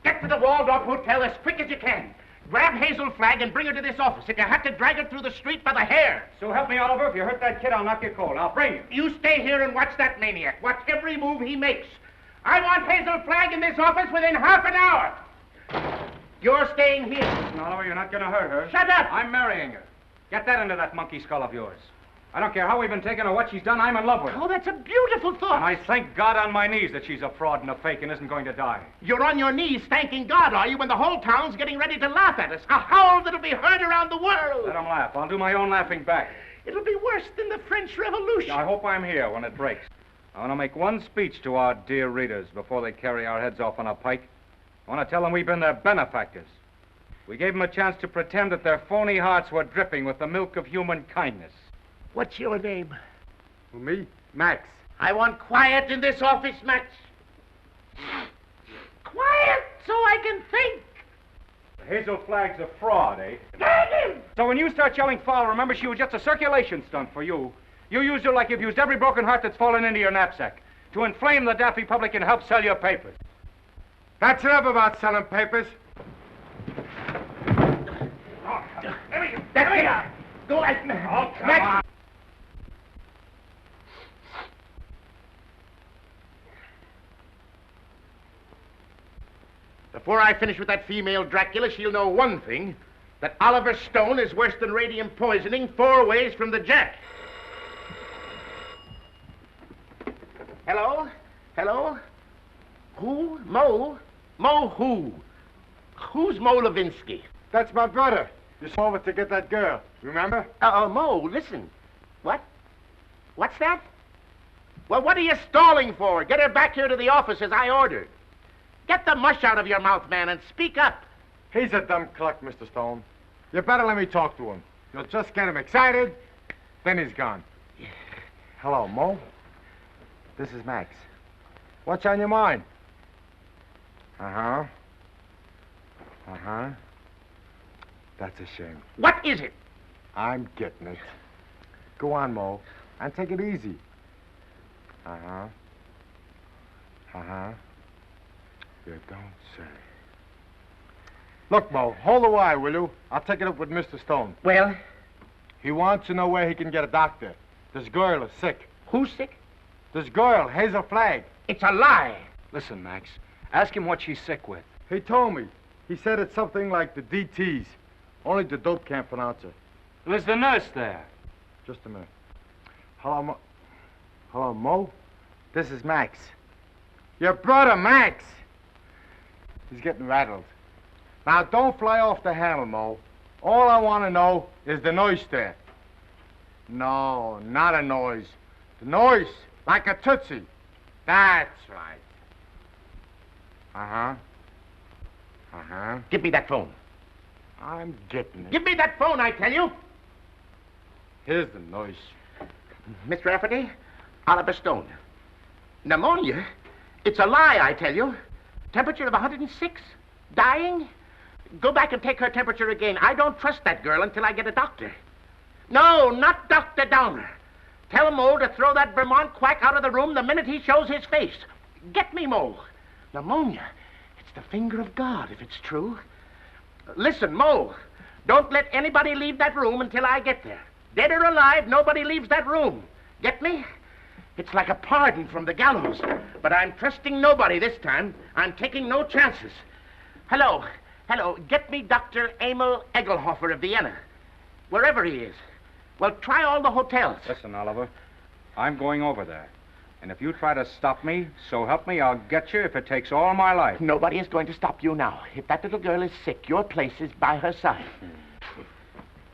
Get to the Waldorf Hotel as quick as you can. Grab Hazel Flagg and bring her to this office. If you have to drag her through the street by the hair. So help me, Oliver. If you hurt that kid, I'll knock you cold. I'll bring you. You stay here and watch that maniac. Watch every move he makes. I want Hazel Flagg in this office within half an hour. You're staying here. Listen, Oliver, you're not going to hurt her. Shut up! I'm marrying her. Get that into that monkey skull of yours. I don't care how we've been taken or what she's done, I'm in love with her. Oh, that's a beautiful thought. And I thank God on my knees that she's a fraud and a fake and isn't going to die. You're on your knees thanking God, are you, when the whole town's getting ready to laugh at us? A howl that'll be heard around the world. Let them laugh. I'll do my own laughing back. It'll be worse than the French Revolution. I hope I'm here when it breaks. I want to make one speech to our dear readers before they carry our heads off on a pike. I want to tell them we've been their benefactors. We gave them a chance to pretend that their phony hearts were dripping with the milk of human kindness. What's your name? Me? Max. I want quiet in this office, Max. Quiet so I can think. Hazel Flagg's a fraud, eh? Dang him! So when you start yelling foul, remember she was just a circulation stunt for you. You used her like you've used every broken heart that's fallen into your knapsack to inflame the daffy public and help sell your papers. That's enough about selling papers. That's it. Go ahead. Oh, come on. Before I finish with that female Dracula, she'll know one thing, that Oliver Stone is worse than radium poisoning 4 ways from the Jack. Hello? Hello? Who? Mo? Mo who? Who's Mo Levinsky? That's my brother. Just over to get that girl. Remember? Mo, listen. What? What's that? Well, what are you stalling for? Get her back here to the office as I ordered. Get the mush out of your mouth, man, and speak up. He's a dumb cluck, Mr. Stone. You better let me talk to him. You'll just get him excited, then he's gone. Hello, Mo. This is Max. What's on your mind? Uh-huh. Uh-huh. That's a shame. What is it? I'm getting it. Go on, Mo, and take it easy. Uh-huh. Uh-huh. You don't say. Look, Mo, hold the wire, will you? I'll take it up with Mr. Stone. Well? He wants to know where he can get a doctor. This girl is sick. Who's sick? This girl, Hazel Flagg. It's a lie. Listen, Max. Ask him what she's sick with. He told me. He said it's something like the DTs. Only the dope can't pronounce it. There's the nurse there. Just a minute. Hello, Mo. Hello, Mo? This is Max. Your brother, Max. He's getting rattled. Now, don't fly off the handle, Mo. All I want to know is the noise there. No, not a noise. The noise, like a tootsie. That's right. Uh-huh. Uh-huh. Give me that phone. I'm getting it. Give me that phone, I tell you. Here's the noise. Miss Rafferty, Oliver Stone. Pneumonia? It's a lie, I tell you. Temperature of 106? Dying? Go back and take her temperature again. I don't trust that girl until I get a doctor. No, not Dr. Downer. Tell Mo to throw that Vermont quack out of the room the minute he shows his face. Get me, Mo. Pneumonia. It's the finger of God, if it's true. Listen, Mo, don't let anybody leave that room until I get there. Dead or alive, nobody leaves that room. Get me? It's like a pardon from the gallows. But I'm trusting nobody this time. I'm taking no chances. Hello. Hello. Get me Dr. Emil Egelhofer of Vienna. Wherever he is. Well, try all the hotels. Listen, Oliver. I'm going over there. And if you try to stop me, so help me, I'll get you if it takes all my life. Nobody is going to stop you now. If that little girl is sick, your place is by her side.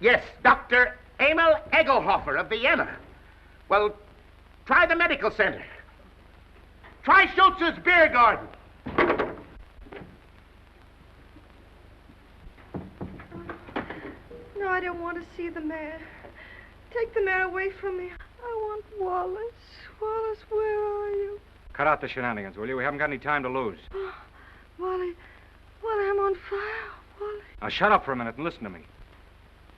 Yes, Dr. Emil Egelhofer of Vienna. Well, try the medical center. Try Schultz's beer garden. No, I don't want to see the mayor. Take the mayor away from me. I want Wallace. Wallace, where are you? Cut out the shenanigans, will you? We haven't got any time to lose. Oh, Wally, I'm on fire, Wally. Now, shut up for a minute and listen to me.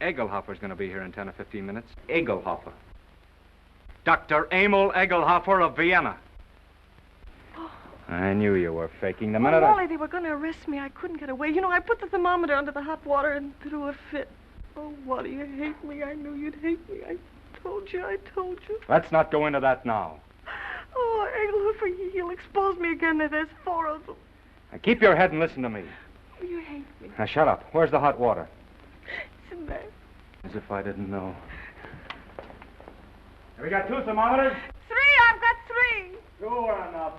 Egelhofer's going to be here in 10 or 15 minutes. Egelhofer. Dr. Emil Egelhofer of Vienna. Oh. I knew you were faking the Oh, minute Wally, they were going to arrest me. I couldn't get away. You know, I put the thermometer under the hot water and threw a fit. Oh, Wally, you hate me. I knew you'd hate me. I told you. Let's not go into that now. Oh, Egelhofer, he'll expose me again. There's 4 of them. Now, keep your head and listen to me. Oh, you hate me. Now, shut up. Where's the hot water? It's in there. As if I didn't know. Have we got 2 thermometers? 3, I've got 3. Two are enough.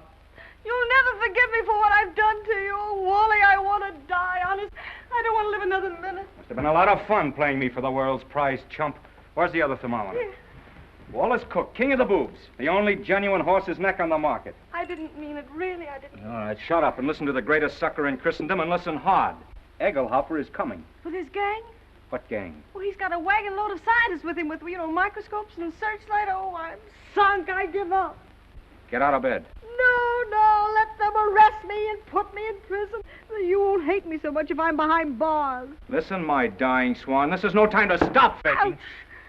You'll never forgive me for what I've done to you. Oh, Wally, I want to die, honest. I don't want to live another minute. Must have been a lot of fun playing me for the world's prize chump. Where's the other thermometer? Here. Wallace Cook, king of the boobs. The only genuine horse's neck on the market. I didn't mean it, really, I didn't. All right, shut up and listen to the greatest sucker in Christendom and listen hard. Egelhofer is coming. With his gang? What gang? Well, he's got a wagon load of scientists with him with, microscopes and searchlight. Oh, I'm sunk. I give up. Get out of bed. No, let them arrest me and put me in prison. You won't hate me so much if I'm behind bars. Listen, my dying swan, this is no time to stop faking. Ouch.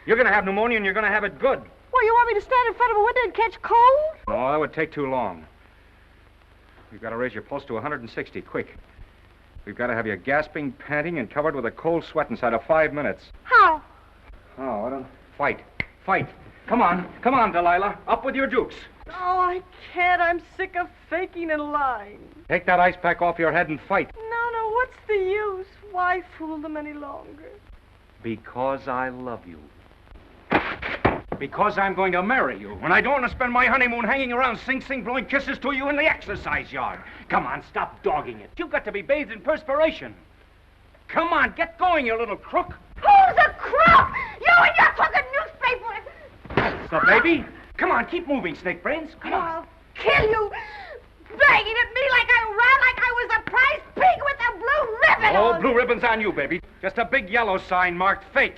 You're going to have pneumonia and you're going to have it good. Well, you want me to stand in front of a window and catch cold? No, that would take too long. We've got to raise your pulse to 160, quick. We've got to have you gasping, panting, and covered with a cold sweat inside of 5 minutes. How? Oh, I don't... Fight. Come on, Delilah. Up with your jukes. Oh, I can't. I'm sick of faking and lying. Take that ice pack off your head and fight. No, what's the use? Why fool them any longer? Because I love you. Because I'm going to marry you, and I don't want to spend my honeymoon hanging around Sing Sing blowing kisses to you in the exercise yard. Come on, stop dogging it. You've got to be bathed in perspiration. Come on, get going, you little crook. Who's a crook? You and your crooked newspaper. That's the baby. Come on, keep moving, Snake Brains. Come on. I'll kill you. Banging at me like I was a prize pig with a blue ribbon Oh, on. blue ribbon's on you, baby. Just a big yellow sign marked fake.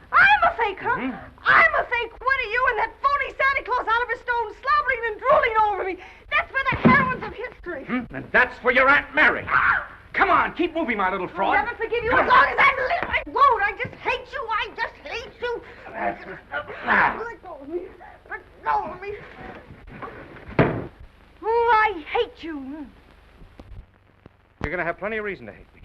I'm a fake, huh? Mm-hmm. I'm a fake. What are you and that phony Santa Claus Oliver Stone slobbering and drooling over me? That's for the heroines of history. And that's for your Aunt Mary. Come Come on, keep moving, my little fraud. I'll never forgive you as long as I live. I won't. I just hate you. I just hate you. Let go of me. Let go of me. Oh, I hate you. You're going to have plenty of reason to hate me.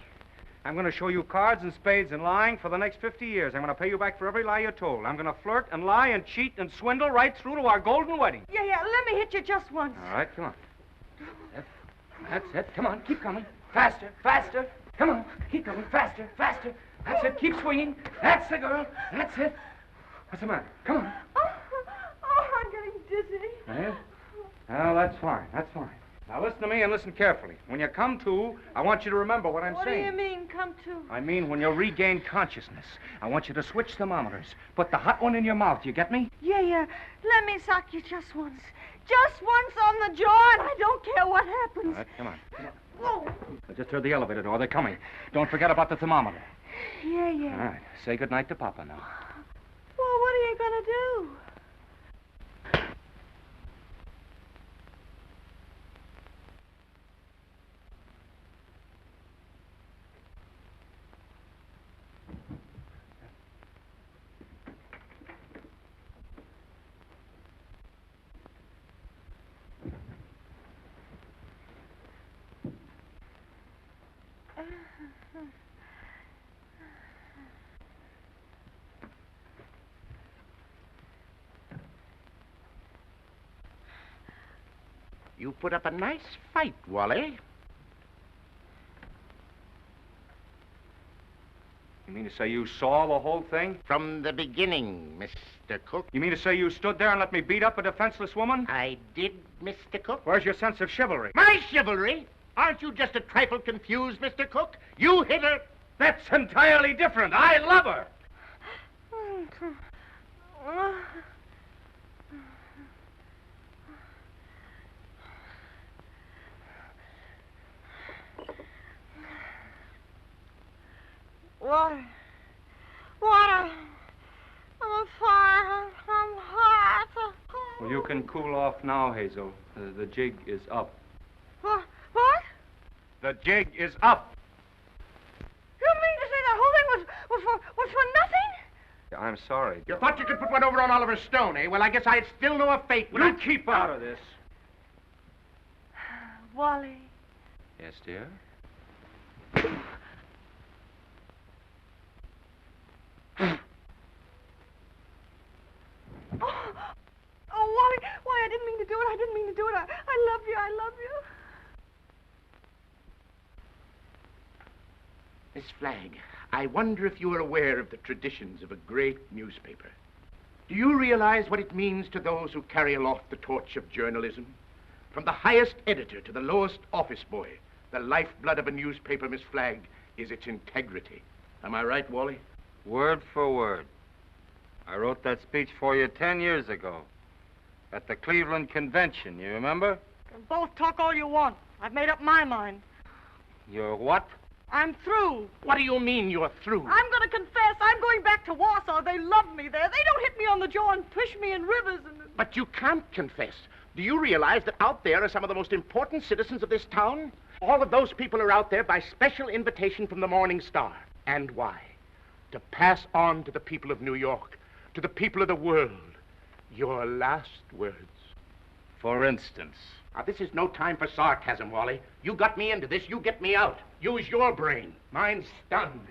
I'm going to show you cards and spades and lying for the next 50 years. I'm going to pay you back for every lie you told. I'm going to flirt and lie and cheat and swindle right through to our golden wedding. Yeah, let me hit you just once. All right, come on. That's it. Come on, keep coming. Faster, faster. Come on, keep coming. Faster, faster. That's it. Keep swinging. That's the girl. That's it. What's the matter? Come on. Oh, I'm getting dizzy. Yeah? Oh, that's fine. That's fine. Now listen to me and listen carefully. When you come to, I want you to remember what I'm saying. What do you mean, come to? I mean, when you regain consciousness, I want you to switch thermometers. Put the hot one in your mouth. You get me? Yeah. Let me sock you just once. Just once on the jaw, and I don't care what happens. All right, come on. Whoa. I just heard the elevator door. They're coming. Don't forget about the thermometer. Yeah. All right. Say goodnight to Papa now. Well, what are you going to do? You put up a nice fight, Wally. You mean to say you saw the whole thing? From the beginning, Mr. Cook. You mean to say you stood there and let me beat up a defenseless woman? I did, Mr. Cook. Where's your sense of chivalry? My chivalry? Aren't you just a trifle confused, Mr. Cook? You hit her. That's entirely different. I love her. Water. I'm on fire. I'm hot. Well, you can cool off now, Hazel. The jig is up. What? The jig is up. You mean to say the whole thing was for nothing? I'm sorry. You thought you could put one over on Oliver Stone, eh? Well, I guess I'd still know a fate. You keep out of this. Wally. Yes, dear? Oh, Wally, I didn't mean to do it. I love you. Miss Flagg, I wonder if you are aware of the traditions of a great newspaper. Do you realize what it means to those who carry aloft the torch of journalism? From the highest editor to the lowest office boy, the lifeblood of a newspaper, Miss Flagg, is its integrity. Am I right, Wally? Word for word. I wrote that speech for you 10 years ago at the Cleveland Convention, you remember? You can both talk all you want. I've made up my mind. You're what? I'm through. What do you mean you're through? I'm going to confess. I'm going back to Warsaw. They love me there. They don't hit me on the jaw and push me in rivers and... But you can't confess. Do you realize that out there are some of the most important citizens of this town? All of those people are out there by special invitation from the Morning Star. And why? To pass on to the people of New York, to the people of the world, your last words. For instance? Now, this is no time for sarcasm, Wally. You got me into this, you get me out. Use your brain. Mine's stunned.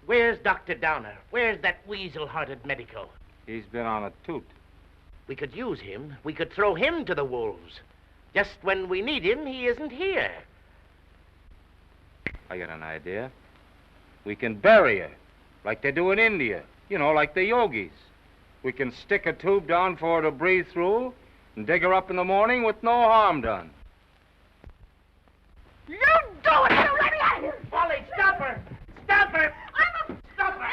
Where's Dr. Downer? Where's that weasel-hearted medico? He's been on a toot. We could use him. We could throw him to the wolves. Just when we need him, he isn't here. I got an idea. We can bury her, like they do in India. You know, like the yogis. We can stick a tube down for her to breathe through and dig her up in the morning with no harm done. You do it! You let me out of here! Wally, stop her! Stop her! I'm a phony!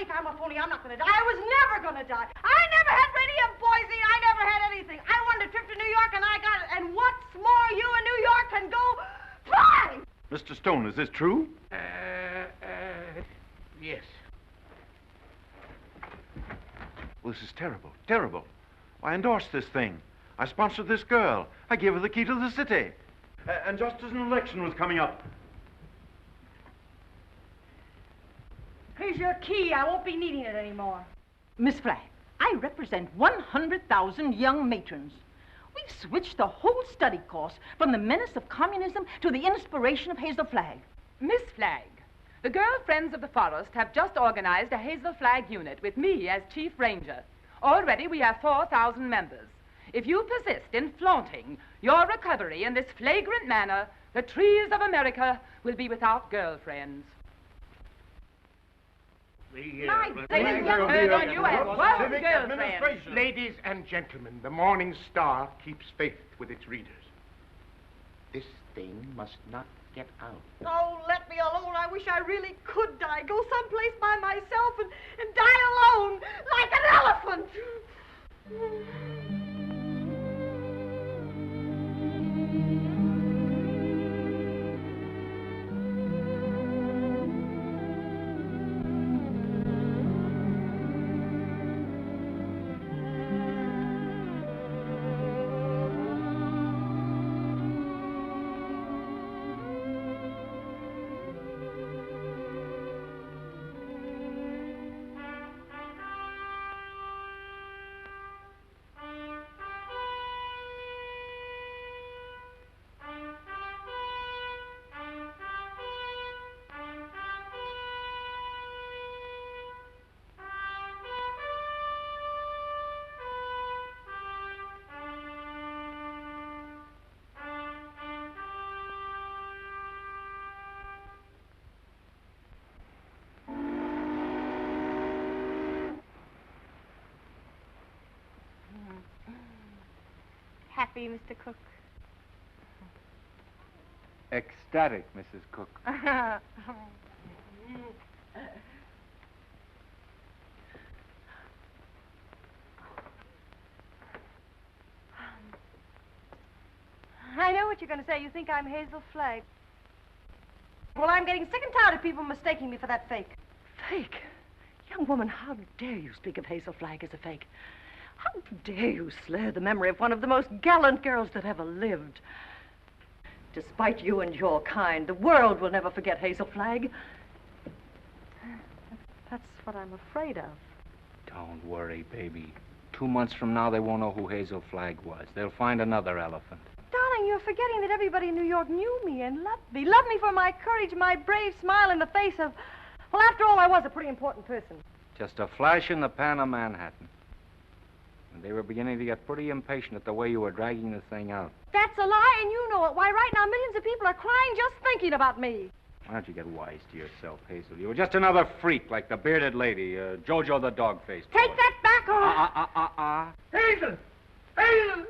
I'm a phony. I'm not going to die. I was never going to die. I never had radium poisoning. I never had anything. I wanted a trip to New York, and I got it. And what's more, you in New York can go fly! Mr. Stone, is this true? Yes. Well, this is terrible, terrible. I endorsed this thing. I sponsored this girl. I gave her the key to the city. And just as an election was coming up. Here's your key. I won't be needing it anymore. Miss Flagg, I represent 100,000 young matrons. We've switched the whole study course from the menace of communism to the inspiration of Hazel Flagg. Miss Flagg, the Girl Friends of the Forest have just organized a Hazel Flag unit with me as Chief Ranger. Already we have 4,000 members. If you persist in flaunting your recovery in this flagrant manner, the trees of America will be without girlfriends. Ladies and gentlemen, the Morning Star keeps faith with its readers. This thing must not get out. Oh, let me alone. I wish I really could die. Go someplace by myself and die alone, like an elephant. Happy, Mr. Cook? Ecstatic, Mrs. Cook. I know what you're going to say. You think I'm Hazel Flagg. Well, I'm getting sick and tired of people mistaking me for that fake. Fake? Young woman, how dare you speak of Hazel Flagg as a fake? How dare you slur the memory of one of the most gallant girls that ever lived? Despite you and your kind, the world will never forget Hazel Flagg. That's what I'm afraid of. Don't worry, baby. 2 months from now, they won't know who Hazel Flagg was. They'll find another elephant. Darling, you're forgetting that everybody in New York knew me and loved me. Loved me for my courage, my brave smile in the face of... Well, after all, I was a pretty important person. Just a flash in the pan of Manhattan. And they were beginning to get pretty impatient at the way you were dragging the thing out. That's a lie, and you know it. Why, right now, millions of people are crying just thinking about me. Why don't you get wise to yourself, Hazel? You were just another freak like the bearded lady, Jojo the dog-faced boy. Take that back, or... Hazel! Hazel!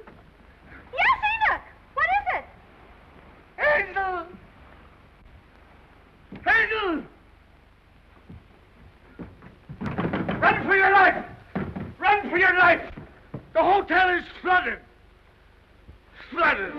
Yes, Enoch! What is it? Hazel! Hazel! Run for your life! Run for your life! The hotel is flooded! Flooded!